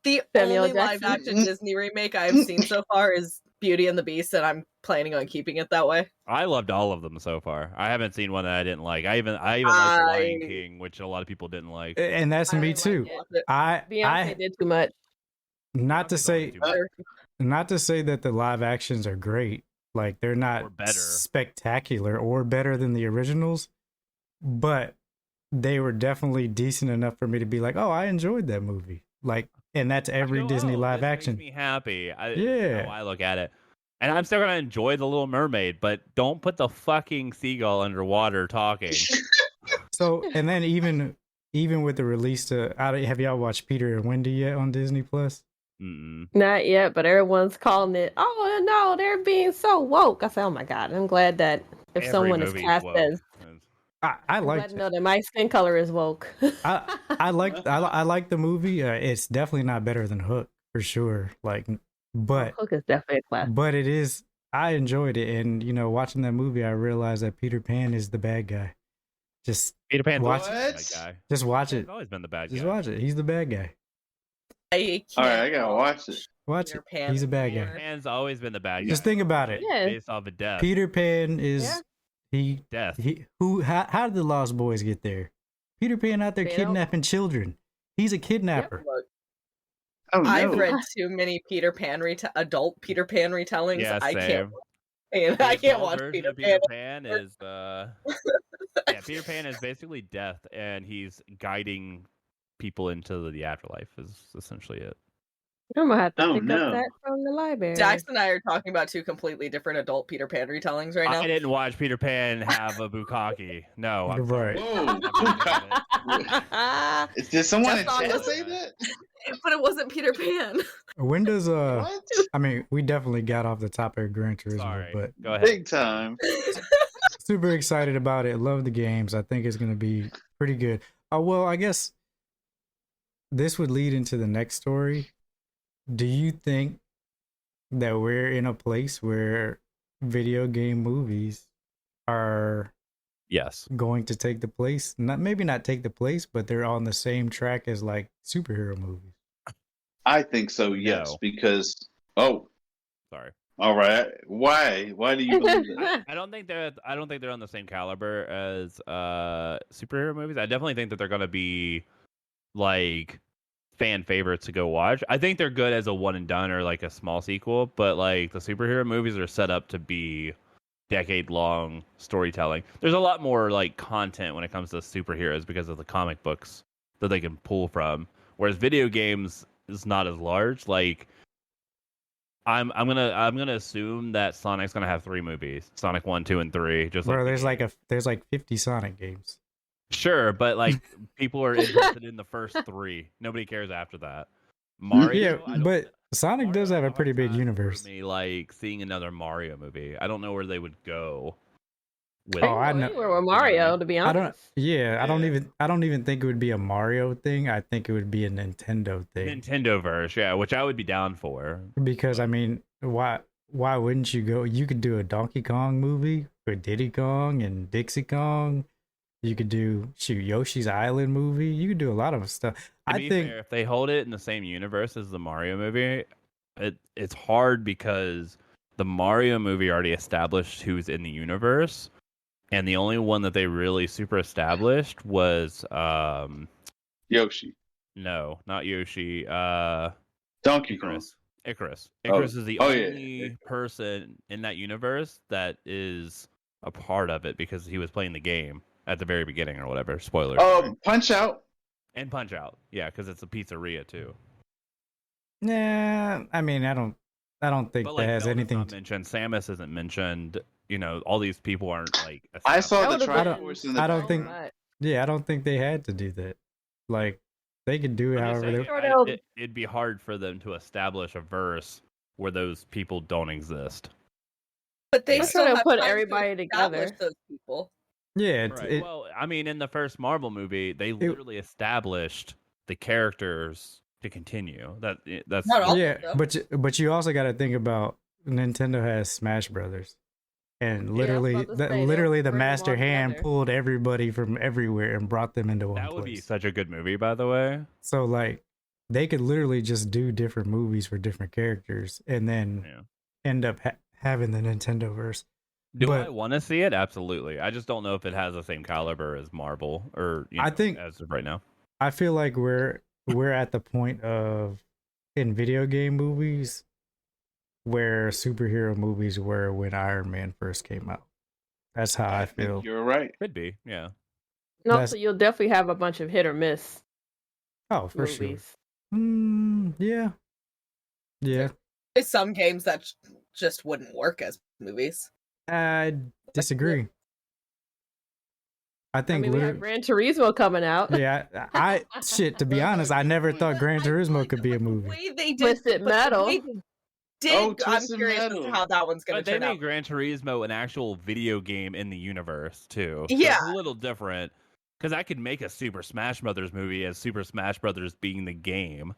The Samuel only live Jackson. action Disney remake I've seen so far is Beauty and the Beast, and I'm planning on keeping it that way. I loved all of them so far. I haven't seen one that I didn't like. I even like The Lion King, which a lot of people didn't like. And that's I me really too. liked it. Beyonce did too much. Not to say Too much. not to say that the live actions are great. Like they're Or not better. spectacular or better than the originals, but they were definitely decent enough for me to be like, "Oh, I enjoyed that movie." Like, and that's every I go, Disney "Oh, live this action. makes me happy. Yeah. That's how I look at it. And I'm still gonna enjoy The Little Mermaid, but don't put the fucking seagull underwater talking. So, and then even with the release to, have y'all watched Peter and Wendy yet on Disney Plus? Mm-mm. Not yet, but everyone's calling it. Oh no, they're being so woke. I said, oh my god, I'm glad that if Every someone is movie's cast woke. as, I I'm glad liked to it. know that my skin color is woke. I like the movie. It's definitely not better than Hook for sure. Like, but Hook is definitely a classic. but it is. I enjoyed it, and you know, watching that movie, I realized that Peter Pan is the bad guy. Just Peter Pan's Watch- always been the bad guy. just watch He's it. always been the bad guy. Just watch it. He's the bad guy. I All right, can't I gotta watch it. Watch Peter it. Pan He's a bad anymore. guy. Peter Pan's always been the bad guy. Just think about it. Yeah. Based off of death. Peter Pan is Death. how did the Lost Boys get there? Peter Pan out there They don't- kidnapping children. He's a kidnapper. Look, Oh no! I've read too many adult Peter Pan retellings. Yeah, I can't. same. And The I can't adult watch version Peter of Pan. Pan is yeah, Peter Pan is basically death, and he's guiding people into the afterlife. Is essentially it. I'm gonna have to Oh, pick no. up that from the library. Dax and I are talking about two completely different adult Peter Pan retellings right now. I didn't watch Peter Pan have a bukkake. No, I'm Right. Whoa! Did someone in Just on chat the- say that? But it wasn't Peter Pan. When does What? I mean, we definitely got off the topic of Gran Turismo, Sorry. but Go ahead. Big time. super excited about it. Love the games. I think it's going to be pretty good. Oh, well, I guess this would lead into the next story. Do you think that we're in a place where video game movies are Yes. going to take the place? Maybe not take the place, but they're on the same track as like superhero movies. I think so. Yes, No. because Sorry. all right. Why? Why do you believe that? I don't think they're on the same caliber as superhero movies. I definitely think that they're gonna be like fan favorites to go watch. I think they're good as a one and done or like a small sequel, but like the superhero movies are set up to be decade long storytelling. There's a lot more like content when it comes to superheroes because of the comic books that they can pull from. Whereas video games is not as large. Like I'm gonna assume that Sonic's gonna have 3 movies. Sonic 1, 2, and 3. Just Bro, like there's like 50 Sonic games. Sure, but like people are interested in the first 3. Nobody cares after that. Mario, Yeah, but Sonic Mario does have has a pretty hard big time universe. For me, like seeing another Mario movie, I don't know where they would go. With Oh, I know. Anywhere with Mario, to be I honest. don't. Yeah, I don't even think it would be a Mario thing. I think it would be a Nintendo thing. Nintendo verse, yeah, which I would be down for. Because I mean, why wouldn't you go? You could do a Donkey Kong movie with Diddy Kong and Dixie Kong. You could do Yoshi's Island movie. You could do a lot of stuff. To be fair, if they hold it in the same universe as the Mario movie, it's hard because the Mario movie already established who's in the universe, and the only one that they really super established was Yoshi. No, not Yoshi. Donkey Kong. Icarus. Oh. Icarus is the Oh, only person in that universe that is a part of it because he was playing the game at the very beginning or whatever. Spoilers. Punch Out. And Punch Out. Yeah, because it's a pizzeria too. Nah, I mean, I don't think But, that has Zelda's anything. not mentioned. Samus isn't mentioned. You know, all these people aren't like. I saw the Triforce in the. I don't think. Yeah, I don't think they had to do that. Like, they could do it however they. It'd be hard for them to establish a verse where those people don't exist. But they I'm still trying to have put time everybody to establish together. those people. Yeah. Right. Well, I mean, in the first Marvel movie, they literally established the characters to continue. That's Not all yeah, of them. but you also got to think about Nintendo has Smash Brothers, and literally, the master hand pulled everybody from everywhere and brought them into one place. That would be such a good movie, by the way. So like, they could literally just do different movies for different characters, and then end up having the Nintendo verse. Do I want to see it? Absolutely. I just don't know if it has the same caliber as Marvel or I think as of right now. I feel like we're at the point of in video game movies where superhero movies were when Iron Man first came out. That's how I feel. You're right. Could be, yeah. No, so you'll definitely have a bunch of hit or miss. Oh, for movies. Sure. Yeah. Yeah. There's some games that just wouldn't work as movies. I disagree. I think we have Gran Turismo coming out. Yeah, to be honest, I never thought Gran Turismo could be a movie. The way they did Twisted Metal. I'm curious as to how that one's going to turn out. They made Gran Turismo an actual video game in the universe too. So yeah, it's a little different because I could make a Super Smash Brothers movie as Super Smash Brothers being the game.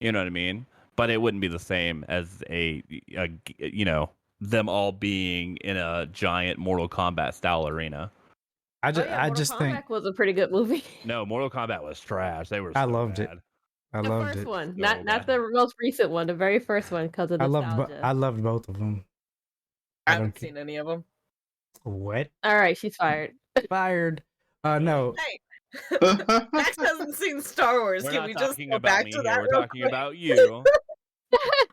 You know what I mean? But it wouldn't be the same as a them all being in a giant Mortal Kombat style arena. I just think Kombat was a pretty good movie. No, Mortal Kombat was trash. They were. I loved it. The first one, not the most recent one, the very first one, because of nostalgia. I loved both of them. I haven't seen any of them. What? All right, she's fired. Fired. No. Hey, Max hasn't seen Star Wars. Can we just go back to that? We're talking about you.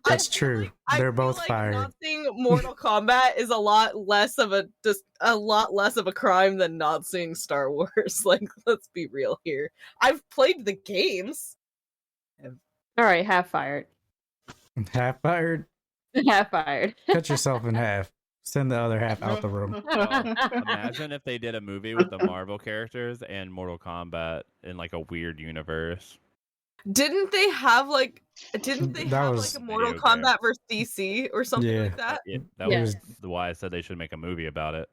That's true. They're both fired. Not seeing Mortal Kombat is a lot less of a crime than not seeing Star Wars. Like, let's be real here. I've played the games. All right, half fired. Half fired. Half fired. Cut yourself in half. Send the other half out the room. Imagine if they did a movie with the Marvel characters and Mortal Kombat in like a weird universe. Didn't they have like a Mortal Kombat versus DC or something like that? Yeah, that was why I said they should make a movie about it.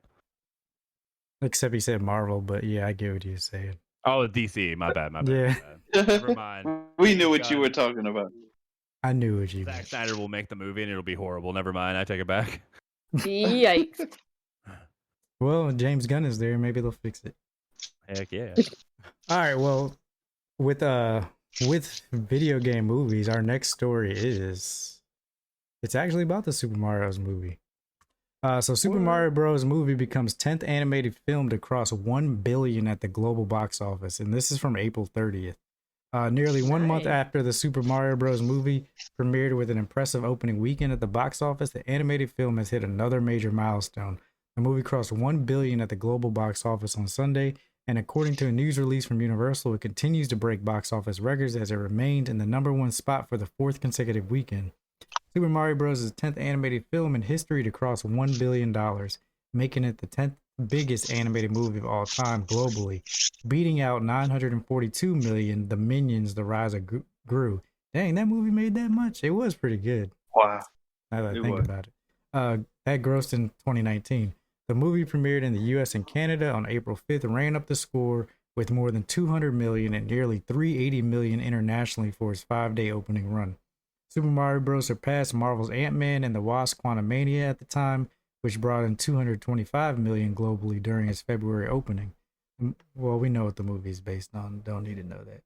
Except he said Marvel, but yeah, I get what you're saying. Oh, DC. My bad. Yeah. Never mind. We knew what you were talking about. I knew what you meant. Zack Snyder will make the movie and it'll be horrible. Never mind. I take it back. Yikes. Well, James Gunn is there. Maybe they'll fix it. Heck yeah. All right. Well, with video game movies, our next story it's actually about the Super Mario's movie. So Super Mario Bros. Movie becomes 10th animated film to cross 1 billion at the global box office, and this is from April 30th. Nearly 1 month after the Super Mario Bros. Movie premiered with an impressive opening weekend at the box office, the animated film has hit another major milestone. The movie crossed 1 billion at the global box office on Sunday, and according to a news release from Universal, it continues to break box office records as it remained in the #1 spot for the 4th consecutive weekend. Super Mario Bros. Is the 10th animated film in history to cross $1 billion, making it the 10th biggest animated movie of all time globally, beating out 942 million, The Minions: The Rise of Gru. Dang, that movie made that much. It was pretty good. Wow. Now that I It think was. about it. That grossed in 2019. The movie premiered in the US and Canada on April 5th, ran up the score with more than 200 million and nearly 380 million internationally for its 5-day opening run. Super Mario Bros. Surpassed Marvel's Ant-Man and the Wasp: Quantumania at the time, which brought in 225 million globally during its February opening. Well, we know what the movie is based on. Don't need to know that.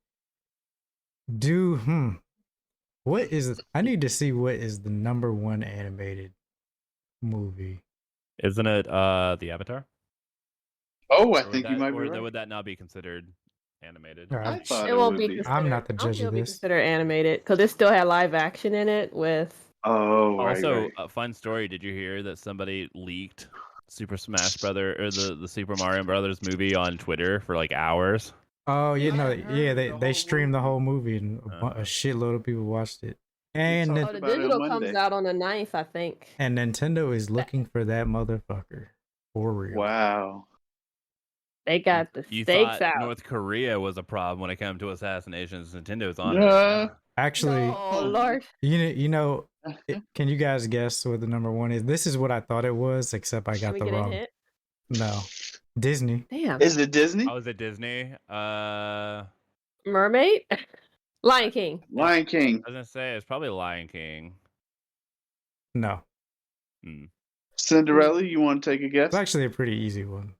What is? I need to see what is the number one animated movie. Isn't it the Avatar? Oh, I Or think you might be or right. would that not be considered animated? I thought It won't would be be. considered. I'm not the I don't judge think of it'll be this. considered animated because it still had live action in it with. Oh, right, Also, right. a fun story. Did you hear that somebody leaked Super Smash Brother or the Super Mario Brothers movie on Twitter for like hours? Oh, you know, I heard they the whole streamed the movie. whole movie and a shitload of people watched it. And talked The about it digital on comes Monday. out on the 9th, I think. and Nintendo is looking for that motherfucker for real. Wow. They got the You stakes thought out. North Korea was a problem when it came to assassinations. Nintendo's on it. Yeah. Actually, Oh Lord! can you guys guess what the number one is? This is what I thought it was, except I Can got we the get a wrong. hint? No, Disney. Damn. Is it Disney? Oh, is it Disney? Mermaid, Lion King. Lion King. I was gonna say it's probably Lion King. No, Cinderella, you want to take a guess? it's actually a pretty easy one.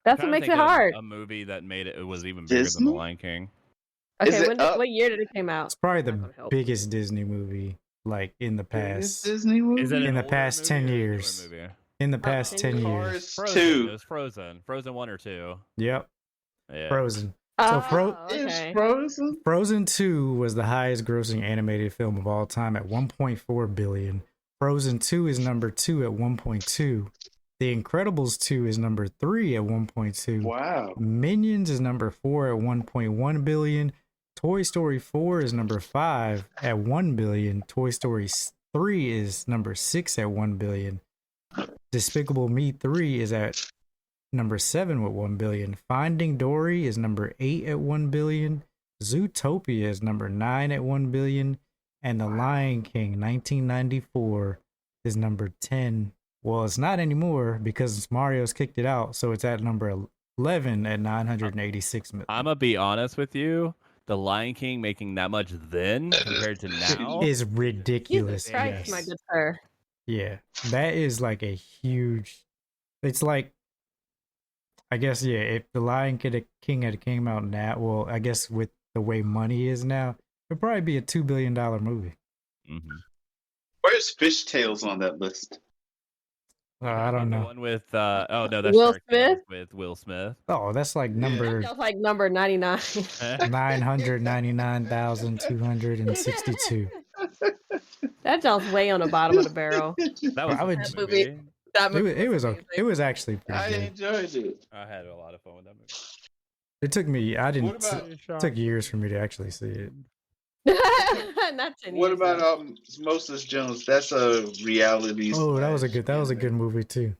That's I'm what trying to makes it think of hard. A movie that made it was even bigger than Disney? the Lion King. Is Okay, it Up? what year did it came out? It's probably Not the gonna help. biggest Disney movie, like in the Biggest past. Disney movie? Is it In an the older past movie 10 or a newer years. movie? In the past 10 years. Cars Frozen. 2. It was Frozen. Frozen 1 or 2. Yep, Yeah. Frozen. Oh, Is okay. Frozen? Frozen 2 was the highest grossing animated film of all time at 1.4 billion. Frozen 2 is number 2 at 1.2. The Incredibles 2 is number 3 at 1.2. Wow. Minions is number 4 at 1.1 billion. Toy Story 4 is number 5 at 1 billion. Toy Story 3 is number 6 at 1 billion. Despicable Me 3 is at number 7 with 1 billion. Finding Dory is number 8 at 1 billion. Zootopia is number 9 at 1 billion. And The Lion King 1994 is number 10. Well, it's not anymore because Mario's kicked it out, so it's at number 11 at 986 million. I'm gonna be honest with you. The Lion King making that much then compared to now Is ridiculous. Jesus Christ, Yes. my good sir. Yeah, that is like a huge. It's like, I guess, yeah. If the Lion King had came out now, well, I guess with the way money is now, it'd probably be a $2 billion movie. Mm-hmm. Where's Fishtails on that list? I don't The know. one with oh no, that's Will Shark Tale Smith? with Will Smith. Oh, that's like number That was like number 99. 999,262. That sounds way on the bottom of the barrel. That was I a would- good That movie- movie. That movie It was okay. amazing. It was actually pretty I good. enjoyed it. I had a lot of fun with that movie. It took me. I didn't. What about- It took years for me to actually see it. Not 10 What years about ago. Moses Jones? That's a reality. Oh, that was a slash good anime. movie too.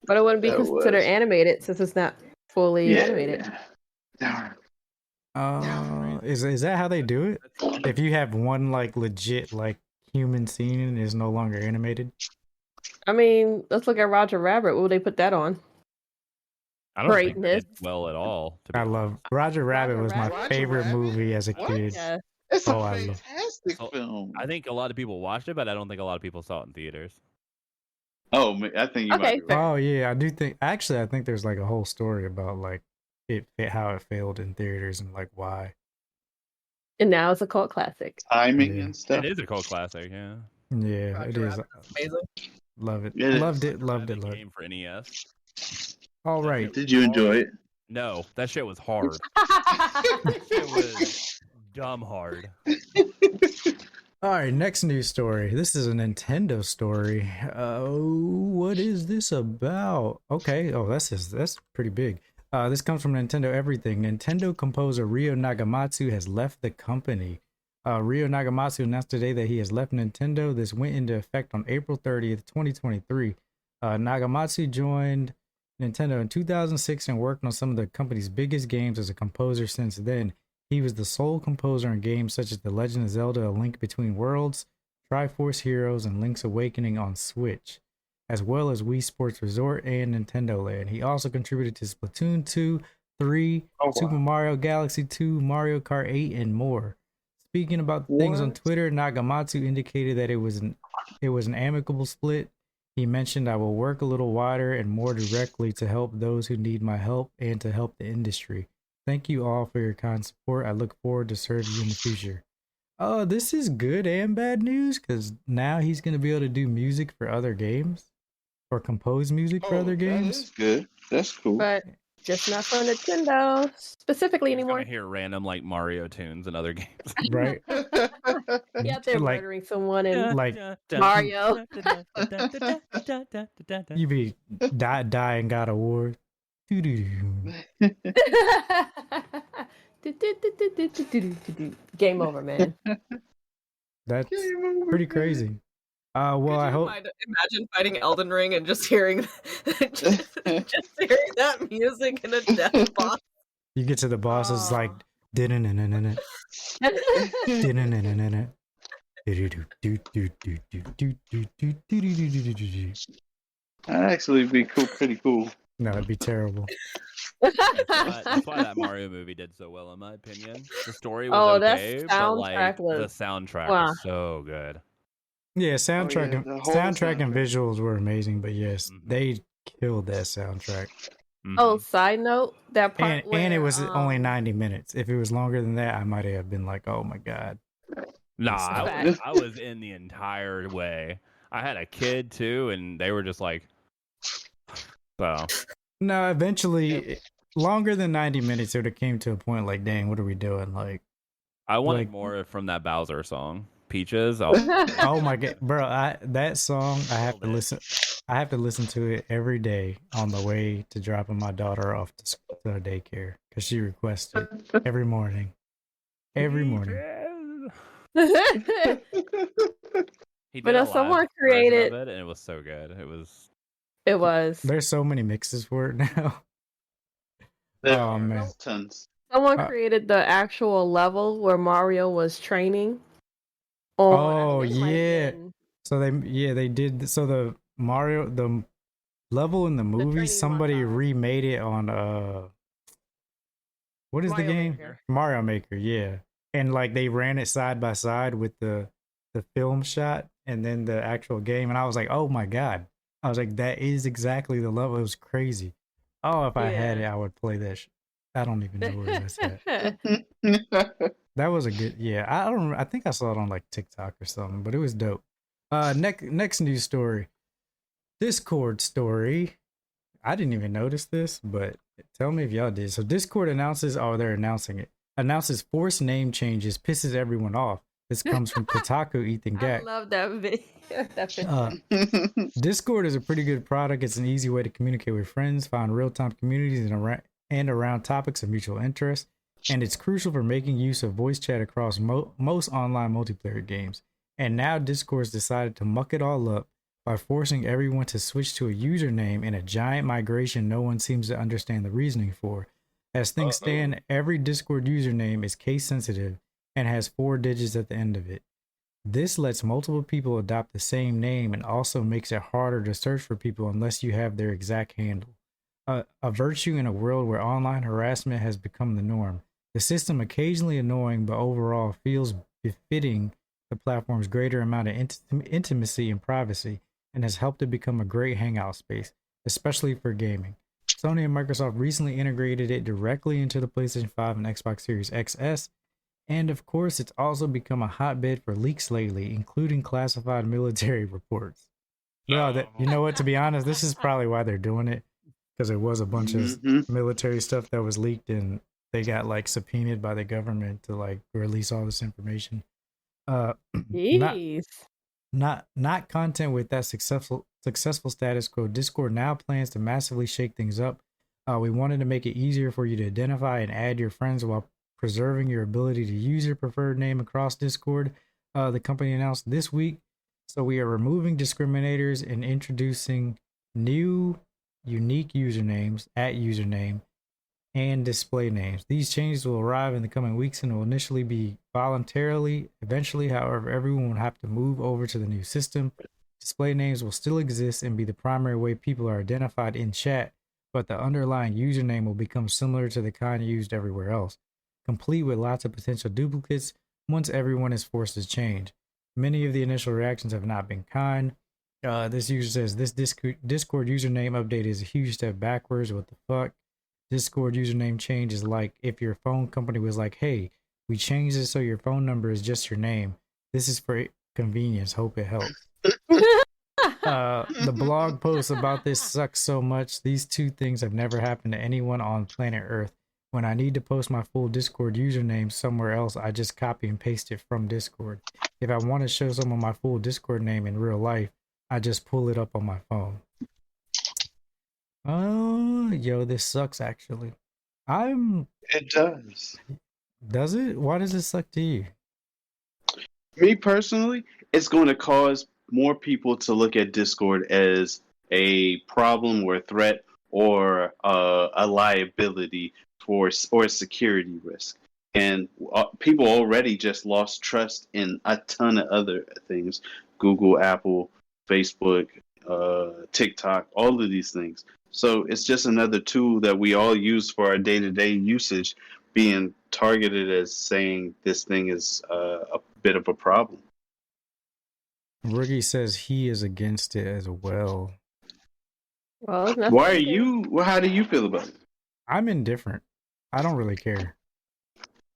But it wouldn't be That considered was. animated since it's not fully Yeah. animated. Darn. Is that how they do it? If you have one like legit like human scene and is no longer animated? I mean, let's look at Roger Rabbit. What would they put that on? I don't think Greatness. it did well at all. To be I love Roger Rabbit was my Roger favorite Rabbit? movie as a What? kid. Yeah. It's Oh, a I love- fantastic So, film. I think a lot of people watched it, but I don't think a lot of people saw it in theaters. Oh, I think you Okay, might be fair. right. Oh yeah, I do think. Actually, I think there's like a whole story about like how it failed in theaters and like why. And now it's a cult classic. Timing Yeah. and stuff. It is a cult classic, yeah. Yeah, Roger it is. Rabbit's amazing. Love it. Yeah, it is. Loved it. Loved it. Rabbit Loved it. game for NES. All right. Did you enjoy it? No, that shit was hard. It was dumb hard. All right, next news story. This is a Nintendo story. What is this about? Okay. Oh, that's pretty big. This comes from Nintendo Everything. Nintendo composer Ryo Nagamatsu has left the company. Ryo Nagamatsu announced today that he has left Nintendo. This went into effect on April 30th, 2023. Nagamatsu joined Nintendo in 2006 and worked on some of the company's biggest games as a composer since then. He was the sole composer on games such as The Legend of Zelda: A Link Between Worlds, Triforce Heroes, and Link's Awakening on Switch, as well as Wii Sports Resort and Nintendo Land. He also contributed to Splatoon 2, 3, Super Mario Galaxy 2, Mario Kart 8, and more. Speaking about things on Twitter, Nagamatsu indicated that it was an amicable split. He mentioned, "I will work a little wider and more directly to help those who need my help and to help the industry. Thank you all for your kind support. I look forward to serving you in the future." Oh, this is good and bad news because now he's going to be able to do music for other games or compose music for other games. That's good. That's cool. But just not for Nintendo specifically anymore. You're gonna hear random like Mario tunes and other games. Right? Yeah, they're Like- murdering someone in like Mario. you be die and got award. Game over, man. That's pretty crazy. Well, I hope. Imagine fighting Elden Ring and just hearing, just hearing that music in a death boss. You get to the boss, it's like That'd actually be cool, pretty cool. No, it'd be terrible. That's why that Mario movie did so well, in my opinion. The story was okay, but like the soundtrack was so good. Yeah, soundtrack and visuals were amazing, but yes, they killed that soundtrack. Oh, side note, that part and it was only 90 minutes. If it was longer than that, I might have been like, "Oh my god." Nah, I was in the entire way. I had a kid too, and they were just like, so. No, eventually, longer than 90 minutes, it would have came to a point like, "Dang, what are we doing?" Like, I wanted more from that Bowser song, Peaches. Oh my god, bro! That song, I have to listen. I have to listen to it every day on the way to dropping my daughter off to daycare because she requests it every morning. Every morning. But someone created it, and it was so good. It was. There's so many mixes for it now. Oh man, tons. Someone created the actual level where Mario was training. Oh yeah. So they did. So the level in the movie, somebody remade it on what is the game? Mario Maker, yeah. And like they ran it side by side with the film shot and then the actual game, and I was like, "Oh my god." I was like, that is exactly the level. It was crazy. Oh, if I had it, I would play that. I don't even know where that's at. That was a good. Yeah, I think I saw it on like TikTok or something, but it was dope. Next news story. Discord story. I didn't even notice this, but tell me if y'all did. So Discord announces, they're announcing it. Announces forced name changes, pisses everyone off. This comes from Kotaku Ethan Gack. I love that video. Discord is a pretty good product. It's an easy way to communicate with friends, find real-time communities and around topics of mutual interest, and it's crucial for making use of voice chat across most online multiplayer games. And now Discord's decided to muck it all up by forcing everyone to switch to a username in a giant migration no one seems to understand the reasoning for. As things stand, every Discord username is case sensitive and has 4 digits at the end of it. This lets multiple people adopt the same name and also makes it harder to search for people unless you have their exact handle. A virtue in a world where online harassment has become the norm. The system occasionally annoying, but overall feels befitting the platform's greater amount of intimacy and privacy, and has helped it become a great hangout space, especially for gaming. Sony and Microsoft recently integrated it directly into the PlayStation 5 and Xbox Series XS, and of course, it's also become a hotbed for leaks lately, including classified military reports. No, you know what? To be honest, this is probably why they're doing it, because there was a bunch of military stuff that was leaked, and they got like subpoenaed by the government to like release all this information. Not content with that successful status quo. Discord now plans to massively shake things up. We wanted to make it easier for you to identify and add your friends while preserving your ability to use your preferred name across Discord, the company announced this week. So we are removing discriminators and introducing new unique usernames, @username, and display names. These changes will arrive in the coming weeks and will initially be voluntarily. Eventually, however, everyone will have to move over to the new system. Display names will still exist and be the primary way people are identified in chat, but the underlying username will become similar to the kind used everywhere else, complete with lots of potential duplicates once everyone is forced to change. Many of the initial reactions have not been kind. This user says, this Discord username update is a huge step backwards. What the fuck? Discord username change is like if your phone company was like, hey, we changed it so your phone number is just your name. This is for convenience. Hope it helps. The blog post about this sucks so much. These two things have never happened to anyone on planet Earth. When I need to post my full Discord username somewhere else, I just copy and paste it from Discord. If I want to show someone my full Discord name in real life, I just pull it up on my phone. Oh, yo, this sucks actually. It does. Does it? Why does it suck to you? Me personally, it's going to cause more people to look at Discord as a problem or a threat or a liability or a security risk. And people already just lost trust in a ton of other things. Google, Apple, Facebook, TikTok, all of these things. So it's just another tool that we all use for our day-to-day usage being targeted as saying this thing is a bit of a problem. Rookie says he is against it as well. Well, Why are you? Well, how do you feel about it? I'm indifferent. I don't really care.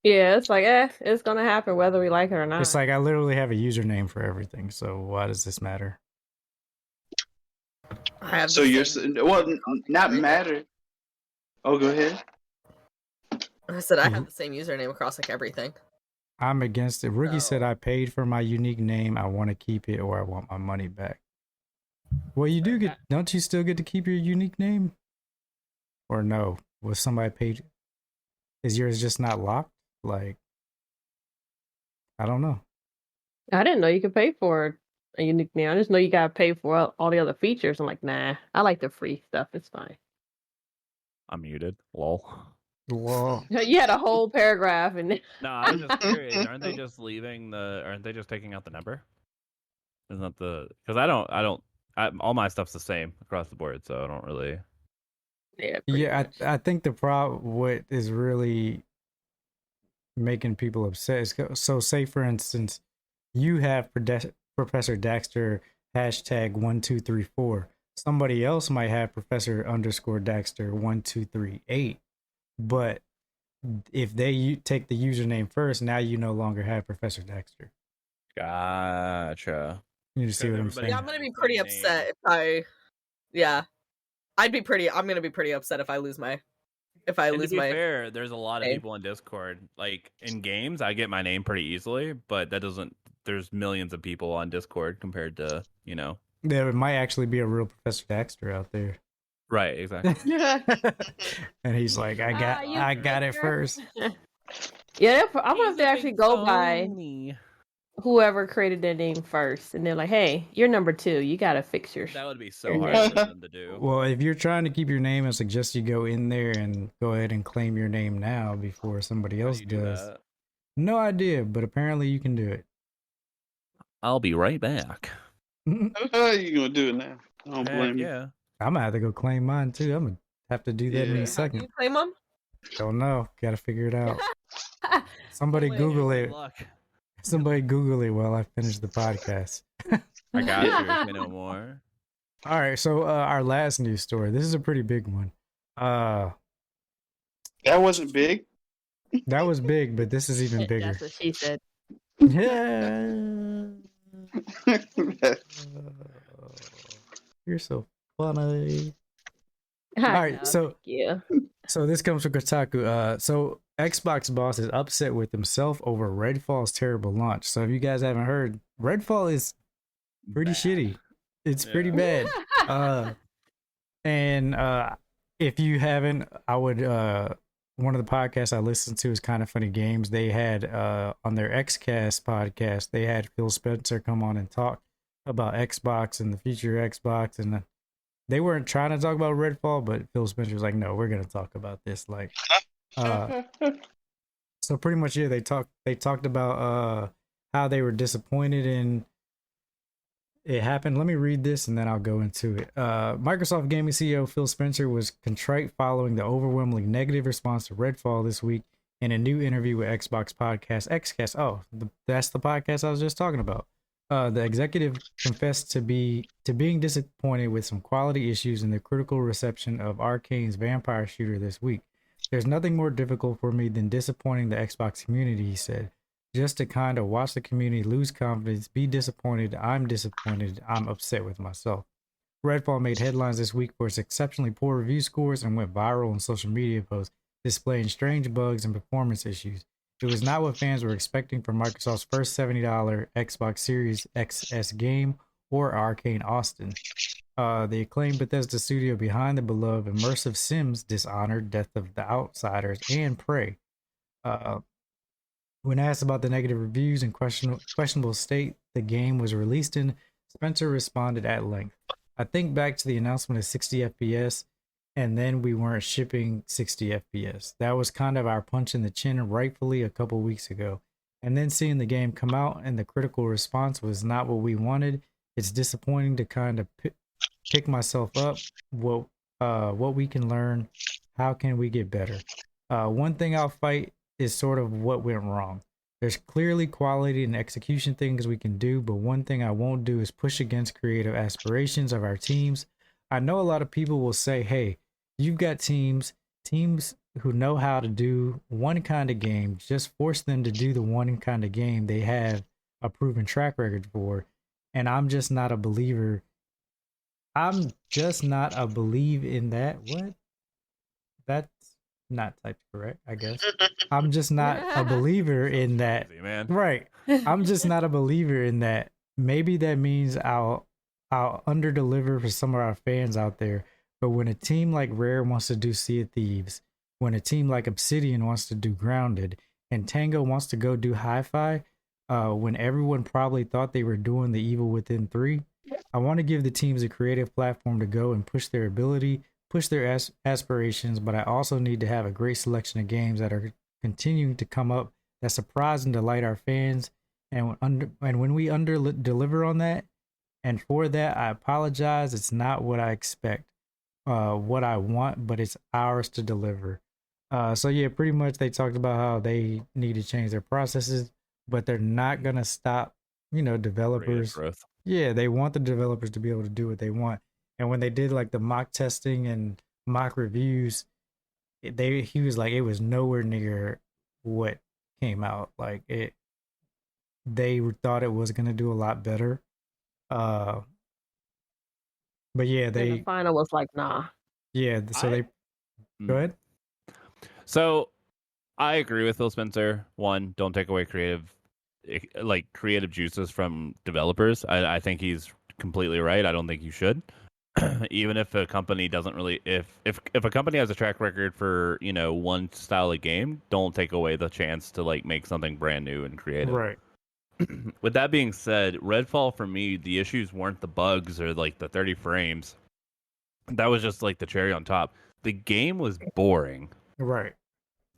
Yeah, it's like, it's gonna happen whether we like it or not. It's like I literally have a username for everything, so why does this matter? I have So you're not matter. Oh, go ahead. I said I have the same username across like everything. I'm against it. Rookie said I paid for my unique name. I want to keep it or I want my money back. Well, you do get, don't you still get to keep your unique name? Or no? Was somebody paid? Is yours just not locked? Like, I don't know. I didn't know you could pay for a unique name. I just know you gotta pay for all the other features. I'm like, nah, I like the free stuff. It's fine. I'm muted. Lol. You had a whole paragraph and no, I was just curious. Aren't they just aren't they just taking out the number? Isn't that because all my stuff's the same across the board, so I don't really. Yeah, I think the problem, what is really making people upset is, so say for instance, you have Professor Daxter #1234. Somebody else might have Professor_Daxter 1238. But if they take the username first, now you no longer have Professor Daxter. Gotcha. You see what I'm saying? Yeah, I'm gonna be pretty upset if I'm gonna be pretty upset if I lose my. To be fair, there's a lot of people in Discord. Like in games, I get my name pretty easily, but that doesn't. There's millions of people on Discord compared to There might actually be a real Professor Daxter out there. Right, exactly. And he's like, I got it first. Yeah, I'm gonna have to actually go by whoever created their name first, and they're like, "Hey, you're number 2. You gotta fix your." That would be so hard for them to do. Well, if you're trying to keep your name, I suggest you go in there and go ahead and claim your name now before somebody else does. No idea, but apparently you can do it. I'll be right back. How are you gonna do it now? I don't blame you. Yeah. I'm gonna have to go claim mine too. I'm gonna have to do that in a second. How do you claim them? Don't know. Gotta figure it out. Somebody Google it. Somebody Google it while I finish the podcast. I got you. If you know more. All right. So our last news story. This is a pretty big one. That wasn't big. That was big, but this is even bigger. That's what she said. Yeah. You're so funny. All right, so this comes from Kotaku. So Xbox boss is upset with himself over Redfall's terrible launch. So if you guys haven't heard, Redfall is pretty shitty. It's pretty bad. And if you haven't, I would one of the podcasts I listened to is Kind of Funny Games. They had on their XCast podcast, they had Phil Spencer come on and talk about Xbox and the future of Xbox, and they weren't trying to talk about Redfall, but Phil Spencer was like, no, we're gonna talk about this. Like, so pretty much, yeah, they talked about how they were disappointed in it happened. Let me read this and then I'll go into it. Microsoft Gaming CEO Phil Spencer was contrite following the overwhelmingly negative response to Redfall this week in a new interview with Xbox podcast Xcast. Oh, that's the podcast I was just talking about. The executive confessed to being disappointed with some quality issues in the critical reception of Arcane's vampire shooter this week. There's nothing more difficult for me than disappointing the Xbox community, he said. Just to kind of watch the community lose confidence, be disappointed. I'm disappointed. I'm upset with myself. Redfall made headlines this week for its exceptionally poor review scores and went viral on social media posts, displaying strange bugs and performance issues. It was not what fans were expecting from Microsoft's first $70 Xbox Series XS game or Arcane Austin. The acclaimed Bethesda studio behind the beloved immersive Sims, Dishonored, Death of the Outsiders, and Prey. When asked about the negative reviews and questionable state the game was released in, Spencer responded at length. I think back to the announcement of 60 FPS, and then we weren't shipping 60 FPS. That was kind of our punch in the chin, rightfully, a couple weeks ago. And then seeing the game come out and the critical response was not what we wanted. It's disappointing to kind of pick myself up. What we can learn, how can we get better? One thing I'll fight is sort of what went wrong. There's clearly quality and execution things we can do, but one thing I won't do is push against creative aspirations of our teams. I know a lot of people will say, hey, you've got teams who know how to do one kind of game, just force them to do the one kind of game they have a proven track record for. And I'm just not a believer. I'm just not a believe in that. What? That's not typed correct, I guess. I'm just not a believer in that. Man. Right. I'm just not a believer in that. Maybe that means I'll underdeliver for some of our fans out there. But when a team like Rare wants to do Sea of Thieves, when a team like Obsidian wants to do Grounded, and Tango wants to go do Hi-Fi, when everyone probably thought they were doing The Evil Within 3, I want to give the teams a creative platform to go and push their ability, push their aspirations, but I also need to have a great selection of games that are continuing to come up that surprise and delight our fans. And when we deliver on that, and for that, I apologize. It's not what I expect, what I want, but it's ours to deliver. So yeah, pretty much they talked about how they need to change their processes, but they're not gonna stop, developers. Yeah, they want the developers to be able to do what they want. And when they did like the mock testing and mock reviews, he was like, it was nowhere near what came out. Like they thought it was gonna do a lot better. But yeah, the final was like, nah. Yeah, so go ahead. So I agree with Phil Spencer. One, don't take away creative juices from developers. I think he's completely right. I don't think you should. Even if a company doesn't really, if a company has a track record for one style of game, don't take away the chance to make something brand new and creative. Right. With that being said, Redfall for me, the issues weren't the bugs or the 30 frames. That was just the cherry on top. The game was boring. Right.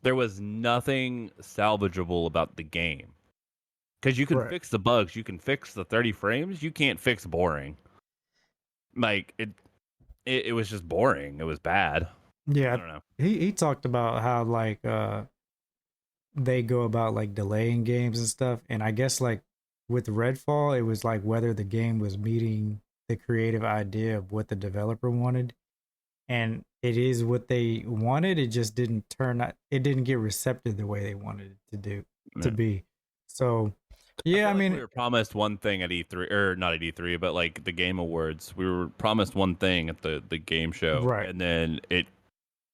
There was nothing salvageable about the game. Because you can fix the bugs, you can fix the 30 frames, you can't fix boring. It was just boring. It was bad. Yeah. I don't know. He talked about how they go about delaying games and stuff, and I guess with Redfall it was whether the game was meeting the creative idea of what the developer wanted, and it is what they wanted. It just didn't turn out. It didn't get receptive the way they wanted it to be. So yeah, I mean, we were promised one thing at E3, or not at E3, but the Game Awards. We were promised one thing at the game show, right? And then it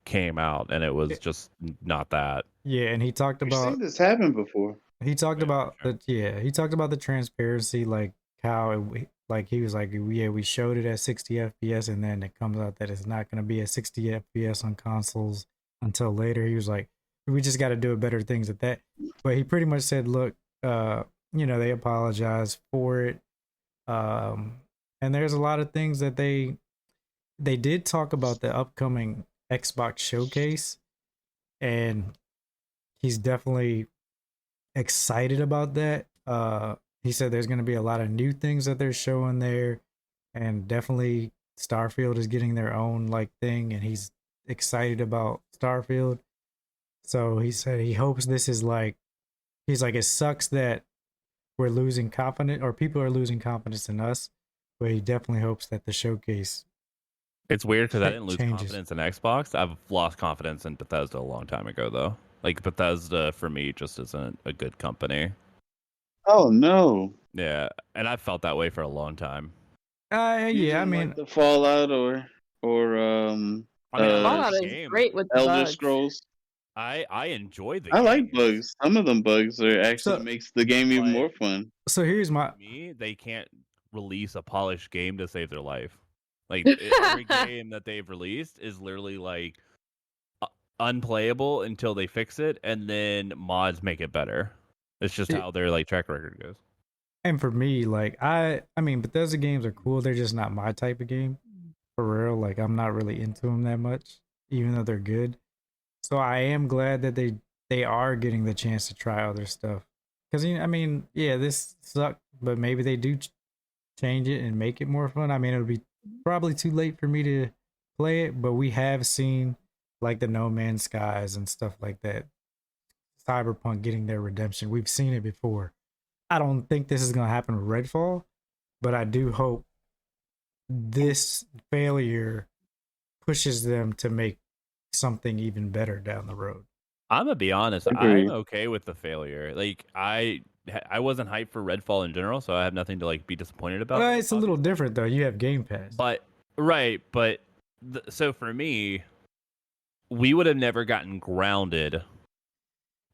came out, and it was just not that. Yeah, and he talked about. I've seen this happen before. He talked about he talked about the transparency, how he was we showed it at 60 FPS, and then it comes out that it's not going to be at 60 FPS on consoles until later. He was like, we just got to do better things at that. But he pretty much said, look, they apologize for it, and there's a lot of things that they they did talk about the upcoming Xbox showcase, and he's definitely excited about that. He said there's going to be a lot of new things that they're showing there, and definitely Starfield is getting their own like thing, and he's excited about Starfield. So he said he hopes this is like, he's like, it sucks that we're losing confidence, or people are losing confidence in us, but he definitely hopes that the showcase. It's weird because I didn't lose changes. confidence in Xbox. I've lost confidence in Bethesda a long time ago, though. Like, Bethesda, for me, just isn't a good company. Oh, no. Yeah, and I've felt that way for a long time. Yeah, I mean, like the Fallout or Fallout is great with the Elder bugs. Scrolls. I enjoy the I games. like bugs. Some of them bugs are actually makes the game even more fun. So here's my... For me, they can't release a polished game to save their life. Like, every game that they've released is literally, like, unplayable until they fix it, and then mods make it better. It's just how their, like, track record goes. And for me, like, I mean, Bethesda games are cool. They're just not my type of game. For real. Like, I'm not really into them that much, even though they're good. So I am glad that they are getting the chance to try other stuff. Because, I mean, yeah, this sucked, but maybe they do change it and make it more fun. I mean, it'll be probably too late for me to play it, but we have seen, like, the No Man's Skies and stuff like that. Cyberpunk getting their redemption. We've seen it before. I don't think this is going to happen with Redfall, but I do hope this failure pushes them to make something even better down the road. I'm gonna be honest. I'm okay with the failure. Like, I wasn't hyped for Redfall in general, so I have nothing to like be disappointed about. Well, it's a little different though. You have Game Pass, so for me, we would have never gotten Grounded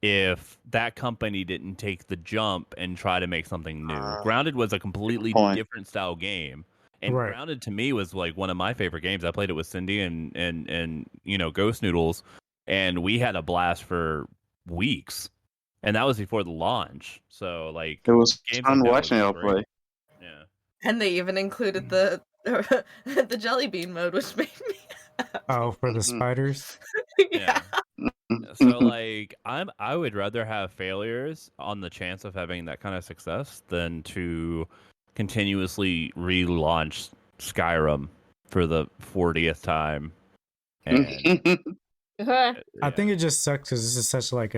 if that company didn't take the jump and try to make something new. Grounded was a completely different style game. And Grounded to me was like one of my favorite games. I played it with Cindy and Ghost Noodles, and we had a blast for weeks. And that was before the launch. So like it was games fun like watching y'all play. Yeah. And they even included the jelly bean mode, which made me for the spiders. Yeah. So like I would rather have failures on the chance of having that kind of success than to continuously relaunch Skyrim for the 40th time. And I think it just sucks because this is such like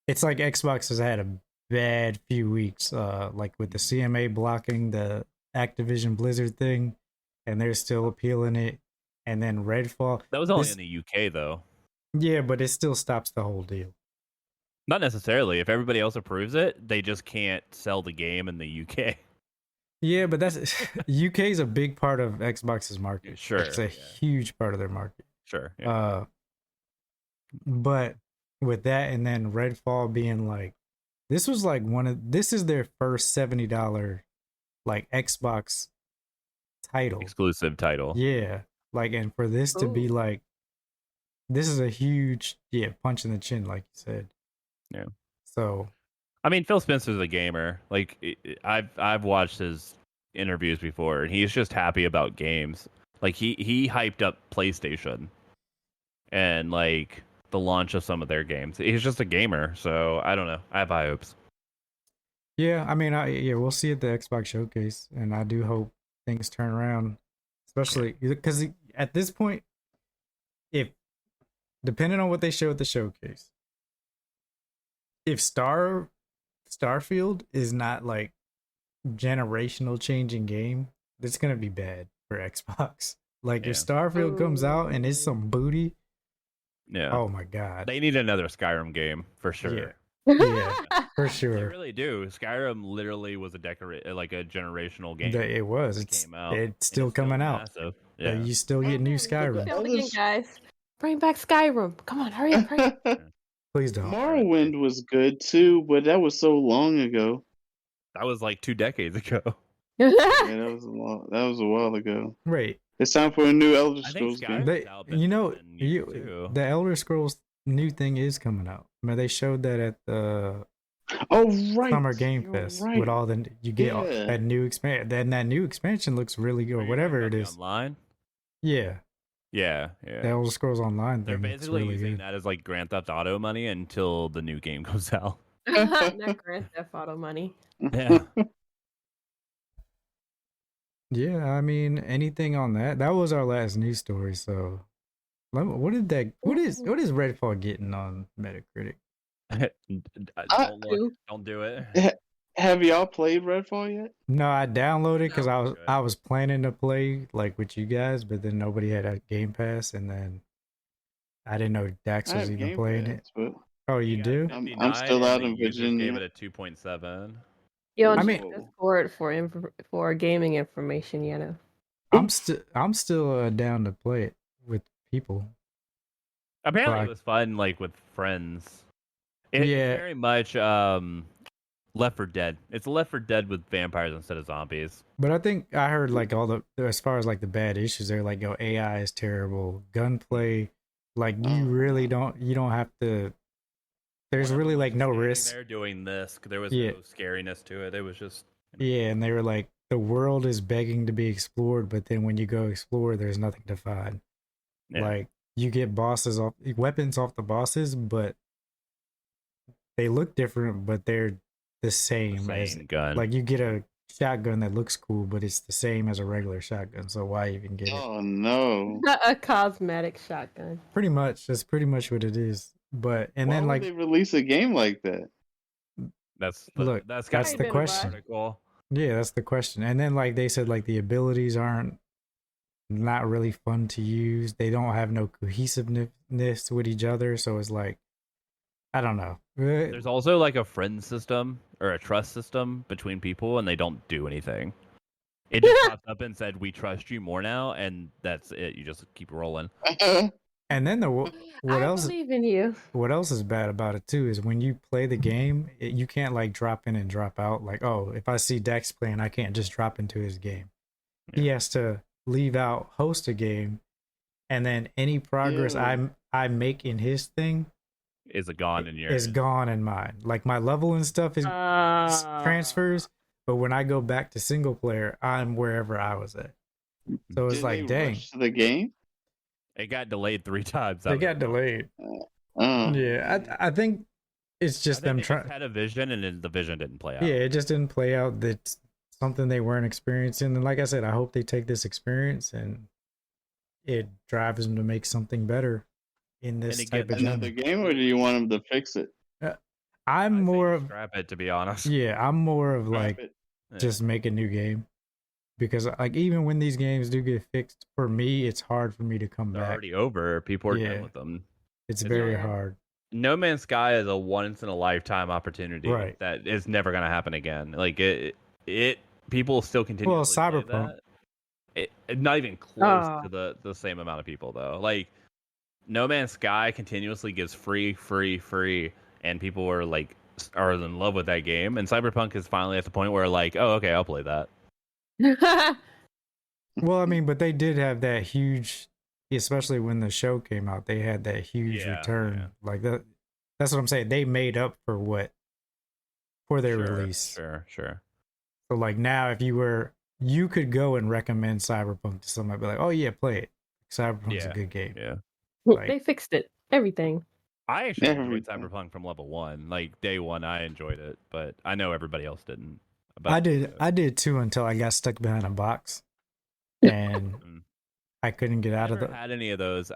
it's like Xbox has had a bad few weeks, like with the CMA blocking the Activision Blizzard thing, and they're still appealing it, and then Redfall. That was only in the UK though. Yeah, but it still stops the whole deal. Not necessarily. If everybody else approves it, they just can't sell the game in the UK. Yeah, but that's UK is a big part of Xbox's market. Sure, it's a huge part of their market. Sure. Yeah. But with that, and then Redfall being like, this was like this is their first $70 like Xbox title, exclusive title. Yeah, like, and for this to be like, this is a huge punch in the chin, like you said. Yeah. So, I mean, Phil Spencer's a gamer. Like, I've watched his interviews before, and he's just happy about games. Like, he hyped up PlayStation and like the launch of some of their games. He's just a gamer, so I don't know. I have high hopes. Yeah, I mean, we'll see at the Xbox showcase, and I do hope things turn around, especially because at this point, if depending on what they show at the showcase, if Starfield is not like generational changing game, it's gonna be bad for Xbox. Like if Starfield comes out and it's some booty, oh my god, they need another Skyrim game for sure. Yeah, for sure. They really do. Skyrim literally was a generational game. It was. Came out. It's still coming out. Massive. Yeah, you still get new Skyrim. Again, guys, bring back Skyrim. Come on, hurry up, hurry up. Please don't. Morrowind was good too, but that was so long ago. That was like 2 decades ago. Yeah, that was a while ago. Right. It's time for a new Elder Scrolls game. The Elder Scrolls new thing is coming out. I mean, they showed that at the Summer Game Fest with all the that new expansion. Then that new expansion looks really good. Whatever it is. Online. Yeah. Yeah. The Elder Scrolls Online They're thing. basically really using good. that as like Grand Theft Auto money until the new game comes out. Not Grand Theft Auto money. Yeah. Yeah, I mean, anything on that? That was our last news story. So, what is Redfall getting on Metacritic? Don't look. Don't do it. Have y'all played Redfall yet? No, I downloaded because I was planning to play like with you guys, but then nobody had a Game Pass, and then I didn't know Dax was even playing it. But oh, you do? I'm still out in Virginia. Gave it a 2.7. You on Discord for gaming information, you know. I'm still down to play it with people. Apparently, it was fun, like with friends. It's very much Left 4 Dead. It's Left 4 Dead with vampires instead of zombies. But I think I heard like as far as like the bad issues, they're like, AI is terrible, gunplay, like you don't have to. There's really like no risk. They're doing this. There was no scariness to it. It was just and they were like, the world is begging to be explored, but then when you go explore, there's nothing to find. Like you get weapons off the bosses, but they look different, but they're the same as gun. Like you get a shotgun that looks cool, but it's the same as a regular shotgun. So why even get it? Oh no! A cosmetic shotgun. Pretty much. That's pretty much what it is. But Why then would they release a game like that? That's the question. Yeah, that's the question. And then like they said, like the abilities aren't not really fun to use. They don't have no cohesiveness with each other. So it's like, I don't know. There's also like a friend system or a trust system between people, and they don't do anything. It just pops up and said, "We trust you more now," and that's it. You just keep rolling. And then what else? Believe in you. What else is bad about it too is when you play the game, you can't like drop in and drop out. Like, oh, if I see Dex playing, I can't just drop into his game. Yeah. He has to leave out, host a game, and then any progress I make in his thing is gone in yours. Is gone in mine. Like my level and stuff is transfers, but when I go back to single player, I'm wherever I was at. So it's like, dang. Rush the game? It got delayed 3 times. It got delayed. Yeah, I think it's just them trying. Had a vision, and then the vision didn't play out. Yeah, it just didn't play out. That's something they weren't experiencing. And like I said, I hope they take this experience and it drives them to make something better in this type of another game, or do you want them to fix it? I'm more of scrap it, to be honest. Yeah, I'm more of like just make a new game. Because like even when these games do get fixed, for me, it's hard for me to come back. They're already over. People are done with them. It's very hard. No Man's Sky is a once in a lifetime opportunity that is never going to happen again. Like it people still continue. Well, Cyberpunk, not even close to the same amount of people though. Like No Man's Sky continuously gives free, and people are in love with that game. And Cyberpunk is finally at the point where like, oh, okay, I'll play that. Well, I mean, but they did have that huge, especially when the show came out, they had that huge return. Like that's what I'm saying. They made up for their release. Sure. So like now, if you could go and recommend Cyberpunk to somebody, be like, oh yeah, play it. Cyberpunk's a good game. Yeah. Like, they fixed it. Everything. I actually enjoyed Cyberpunk from level 1. Like day 1, I enjoyed it, but I know everybody else didn't. I did too until I got stuck behind a box, and I couldn't get out of it. Had any of those?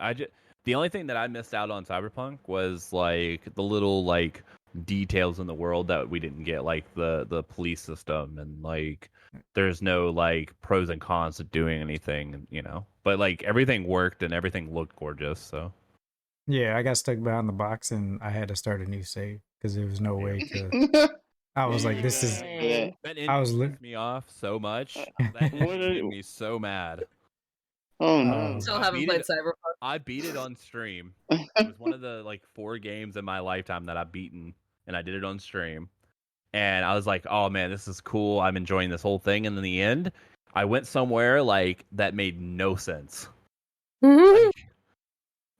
The only thing that I missed out on Cyberpunk was like the little like details in the world that we didn't get, like the police system, and like there's no like pros and cons to doing anything, you know. But like everything worked and everything looked gorgeous. So yeah, I got stuck behind the box and I had to start a new save because there was no way to. I was like, this is. That pissed me off so much. That made me so mad. Oh no! Still haven't played Cyberpunk. I beat it on stream. It was one of the like 4 games in my lifetime that I've beaten, and I did it on stream. And I was like, "Oh man, this is cool. I'm enjoying this whole thing." And in the end, I went somewhere like that made no sense. Like,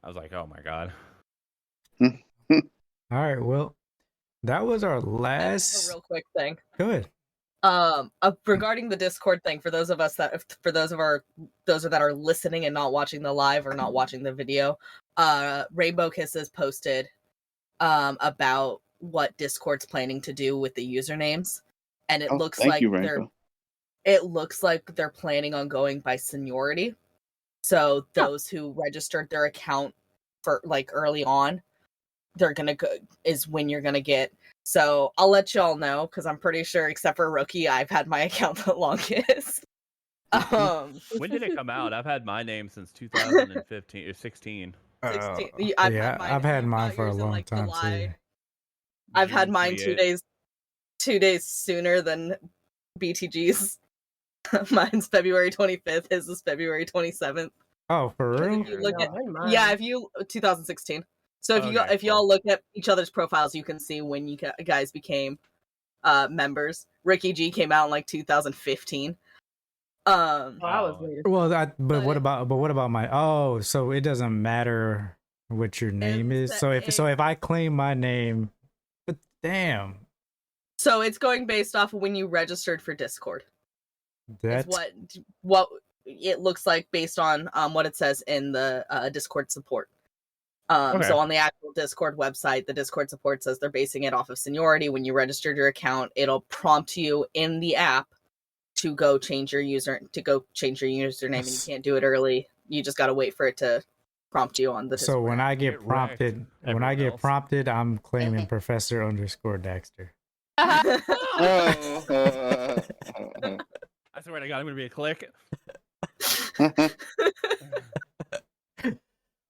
I was like, "Oh my god!" All right, well. That was our last. A real quick thing. Go ahead. Regarding the Discord thing, for those that are listening and not watching the live or not watching the video, Rainbowkisses posted about what Discord's planning to do with the usernames, and it looks like they're planning on going by seniority. So those who registered their account for like early on, they're gonna go is when you're gonna get. So I'll let y'all know, because I'm pretty sure, except for Rookie, I've had my account the longest. When did it come out? I've had my name since 2015 or 16. 16. I've had mine for a long time too. I've had mine 2 days sooner than BTG's. Mine's February 25th. His is February 27th. Oh, for real? If you 2016. So if y'all look at each other's profiles, you can see when you guys became members. Ricky G came out in like 2015. I was later. Well, but what about my? Oh, so it doesn't matter what your name is. So if I claim my name, but damn. So it's going based off of when you registered for Discord. That's what it looks like based on what it says in the Discord support. So on the actual Discord website, the Discord support says they're basing it off of seniority. When you registered your account, it'll prompt you in the app to go change your username, and you can't do it early. You just got to wait for it to prompt you on the Discord. So when I get prompted, I'm claiming Professor_Dexter. I swear to God, I'm gonna be a click.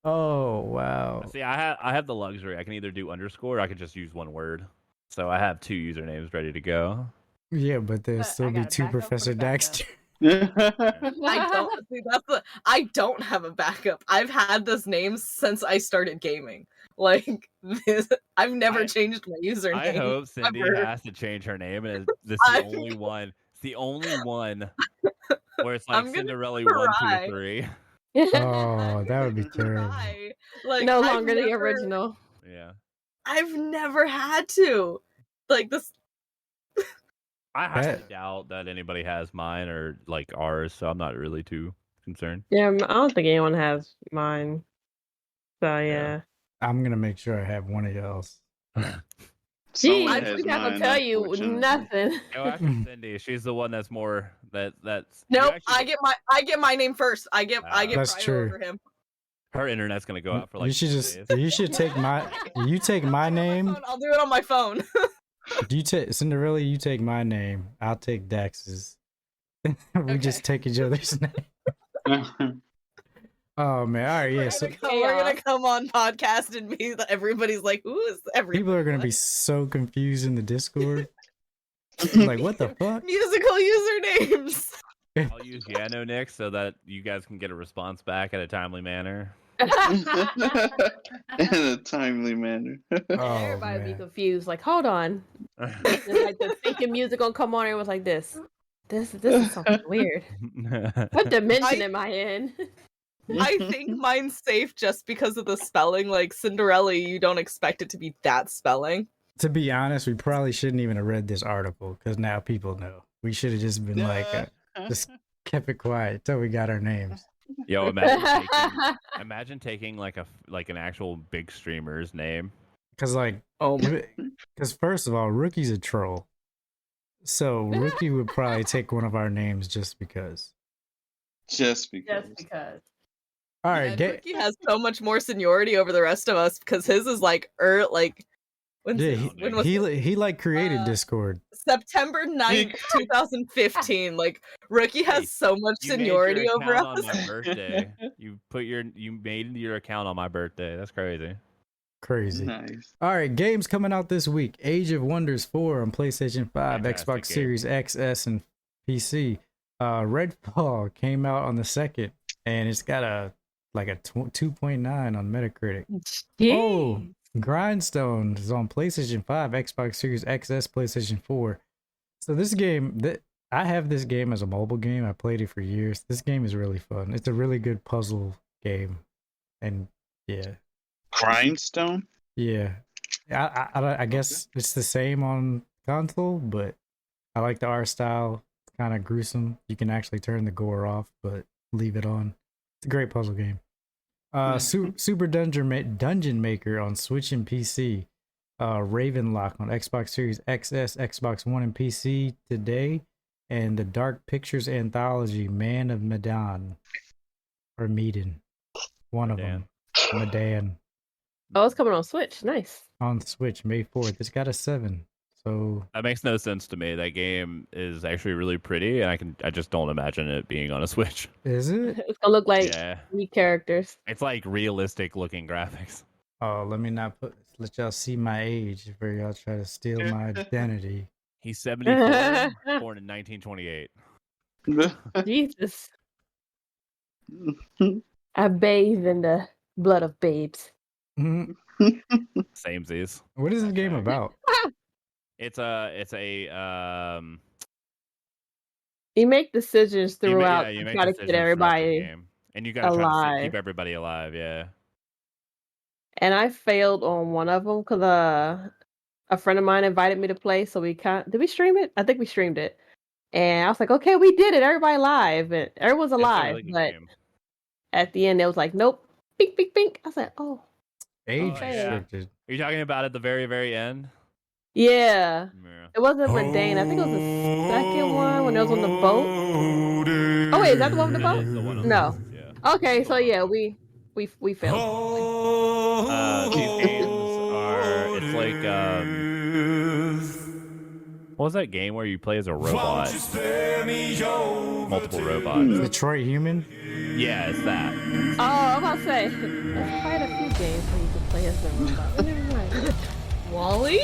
Oh wow! See, I have the luxury. I can either do underscore, or I can just use one word. So I have 2 usernames ready to go. Yeah, but there'll still be 2 Professor Dexter. I don't have a backup. I've had this name since I started gaming. Like I've never changed my username. I hope Cindy has to change her name, and this is the only one. It's the only one where it's like Cynderelle 1, 2, 3. Oh, that would be terrible. Like, no longer the original. Yeah. I've never had to. Like this. I highly doubt that anybody has mine or like ours, so I'm not really too concerned. Yeah, I don't think anyone has mine. So yeah. I'm gonna make sure I have one of y'all's. Gee, I forgot to tell you nothing. Go after Cindy. She's the one that's more that's. No, I get my name first. I get that's prior true. over him. Her internet's gonna go out for like. You should take my name. I'll do it on my phone. You take Cinderelle. You take my name. I'll take Dax's. We just take each other's name. Oh man! All right, yeah. So we're gonna come on podcast and be everybody's like, "Who is everybody?" People are gonna be so confused in the Discord. Like, what the fuck? Musical usernames. I'll use Yanonick so that you guys can get a response back at a timely manner. In a timely manner. Everybody be confused. Like, hold on. Like the thinking music gonna come on and it was like this. This is something weird. What dimension am I in? I think mine's safe just because of the spelling. Like Cynderelle, you don't expect it to be that spelling. To be honest, we probably shouldn't even have read this article because now people know. We should have just been just kept it quiet till we got our names. Yo, imagine taking like an actual big streamer's name. Because first of all, Rookie's a troll, so Rookie would probably take one of our names just because. Just because. All right, Rookie has so much more seniority over the rest of us because his is like when was he created Discord. September 9th, 2015. Like Rookie has so much seniority over us. On my birthday. You made your account on my birthday. That's crazy. Crazy. Nice. All right, games coming out this week. Age of Wonders 4 on PlayStation 5, Xbox Series X, S, and PC. Redfall came out on the 2nd, and it's got a 2.9 on Metacritic. Jeez. Oh, Grindstone is on PlayStation 5, Xbox Series XS, PlayStation 4. So this game, I have this game as a mobile game. I played it for years. This game is really fun. It's a really good puzzle game, and yeah. Grindstone? Yeah, I guess it's the same on console, but I like the art style. It's kind of gruesome. You can actually turn the gore off, but leave it on. It's a great puzzle game. Super Dungeon Maker on Switch and PC. Ravenlock on Xbox Series XS, Xbox One, and PC today. And the Dark Pictures Anthology, Man of Medan. Or Medan. One of them. Medan. Oh, it's coming on Switch. Nice. On Switch, May 4th. It's got a 7. So that makes no sense to me. That game is actually really pretty, and I just don't imagine it being on a Switch. Is it? It's gonna look like three characters. It's like realistic looking graphics. Oh, let let y'all see my age before y'all try to steal my identity. He's 74, born in 1928. Jesus. I bathe in the blood of babes. Samesies. What is this game about? It's a You make decisions throughout. You try to get everybody game. And you gotta try to keep everybody alive. Yeah. And I failed on one of them because a friend of mine invited me to play. So did we stream it? I think we streamed it. And I was like, okay, we did it. Everybody live. And everyone's alive. Really but game. At the end, it was like, nope. Bink, bink, bink. I was like, oh. Age restricted. Are you talking about at the very, very end? Yeah. It wasn't Verdane. I think it was the second one when it was on the boat. Oh, wait. Is that the one with the boat? No. Yeah. Okay. So, yeah, we failed. These games are... It's like... what was that game where you play as a robot? Multiple robots. Detroit Human? Yeah, it's that. Oh, I'm about to say, there's quite a few games where you can play as a robot. Never mind. Wally?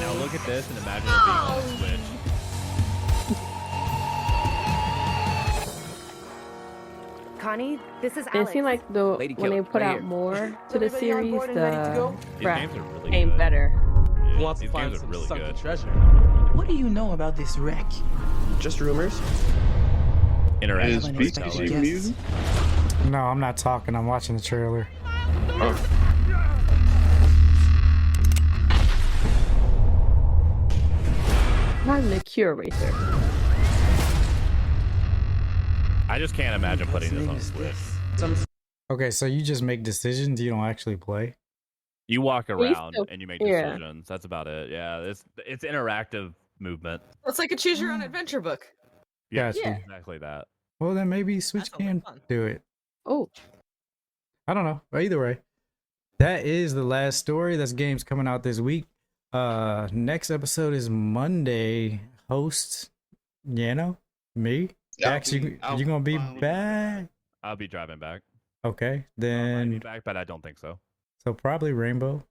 Now look at this and imagine it being on the Switch. Connie, this is Alex. It seemed like when they put out more to the series, the graphics came better. Yeah, wants to find some really good treasure. What do you know about this wreck? Just rumors. Interactive music? No, I'm not talking. I'm watching the trailer. I'm the curator. I just can't imagine putting this on Switch. Okay, so you just make decisions. You don't actually play. You walk around and you make decisions. That's about it. Yeah, it's interactive movement. It's like a choose your own adventure book. Yeah, Gotcha. Exactly that. Well, then maybe Switch can do it. Oh, I don't know. But either way, that is the last story. That's games coming out this week. Next episode is Monday. Host, me. Dax, you gonna be back? I'll be driving back. Okay, then. I'll be back, but I don't think so. So probably Rainbow.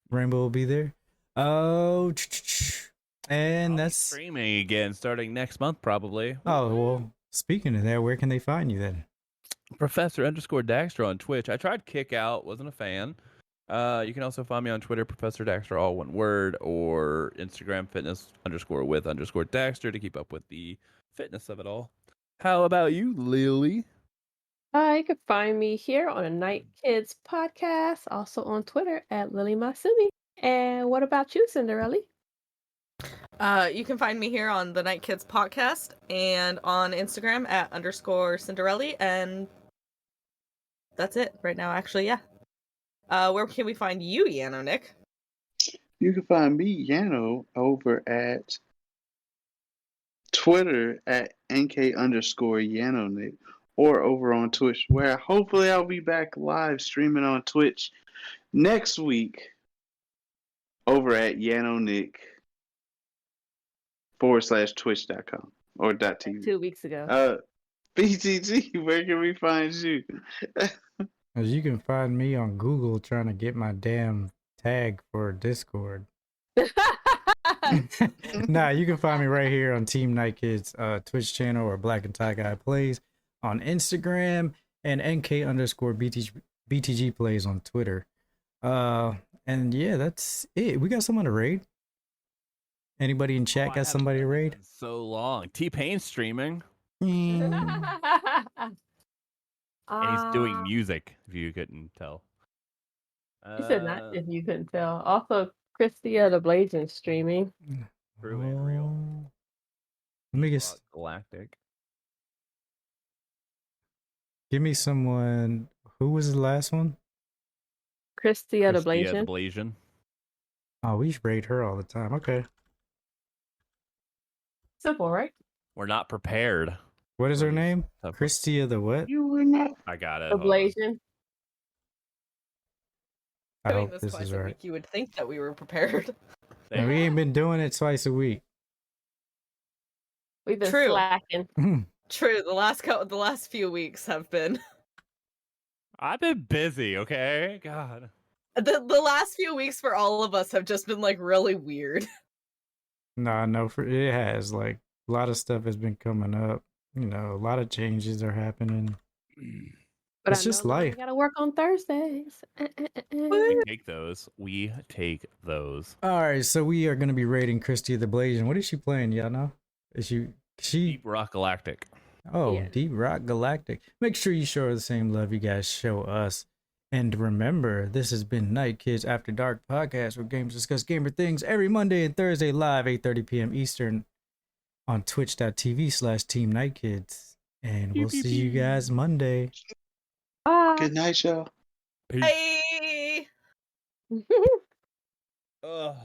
Rainbow will be there. Oh, and that's streaming again starting next month, probably. Oh well. Speaking of that, where can they find you then? Professor_Daxter on Twitch. I tried Kick Out, wasn't a fan. You can also find me on Twitter, Professor Daxter, all one word, or Instagram, fitness_with_Daxter to keep up with the fitness of it all. How about you, Lily? You can find me here on a Night Kids podcast, also on Twitter at LilyMasume. And what about you, Cynderelle? You can find me here on the Night Kids podcast and on Instagram at _Cynderelle, and that's it right now, actually, yeah. Where can we find you, Yanonick? You can find me, Yano, over at Twitter at NK_Yanonick, or over on Twitch, where hopefully I'll be back live streaming on Twitch next week over at Yanonick /twitch.com or .tv. 2 weeks ago. BTG, where can we find you? You can find me on Google trying to get my damn tag for Discord. Nah, you can find me right here on Team Night Kids Twitch channel or Black and Tie Guy Plays on Instagram and NK_BTG Plays on Twitter. And yeah, that's it. We got someone to raid. Anybody in chat got somebody to raid? So long. T-Pain streaming. And And he's doing music, if you couldn't tell. You said not if you couldn't tell. Also, Christia the Blazing streaming. True and real. Let me get Galactic. give me someone. Who was the last one? Christia the Christia the Blazing. Blasian. Oh, we rate her all the time. Okay. Simple, right? We're not prepared. What is her name? Tough- Christia the what? You were not. I got it. The hold on. Blazing. I Doing hope this this twice is a right. week, you would think that we were prepared. And we ain't been doing it twice a week. We've been True. slacking. True. The last few weeks have been I've been busy, okay? God. the last few weeks for all of us have just been like really weird. Nah, no, it has. Like, a lot of stuff has been coming up. You know, a lot of changes are happening. But It's I just know life. I gotta work on Thursdays. We take those. We take those. All right, so we are going to be rating Christia the Blazing. What is she playing? Y'all know? Is she? Deep Rock Galactic. Oh, Yeah. Deep Rock Galactic. Make sure you show her the same love you guys show us. And remember, this has been Night Kids After Dark podcast, where games discuss gamer things every Monday and Thursday live, 8:30 p.m. Eastern on twitch.tv/Team Night Kids. And we'll see you guys Monday. Good night, y'all. Peace. Hey. Ugh.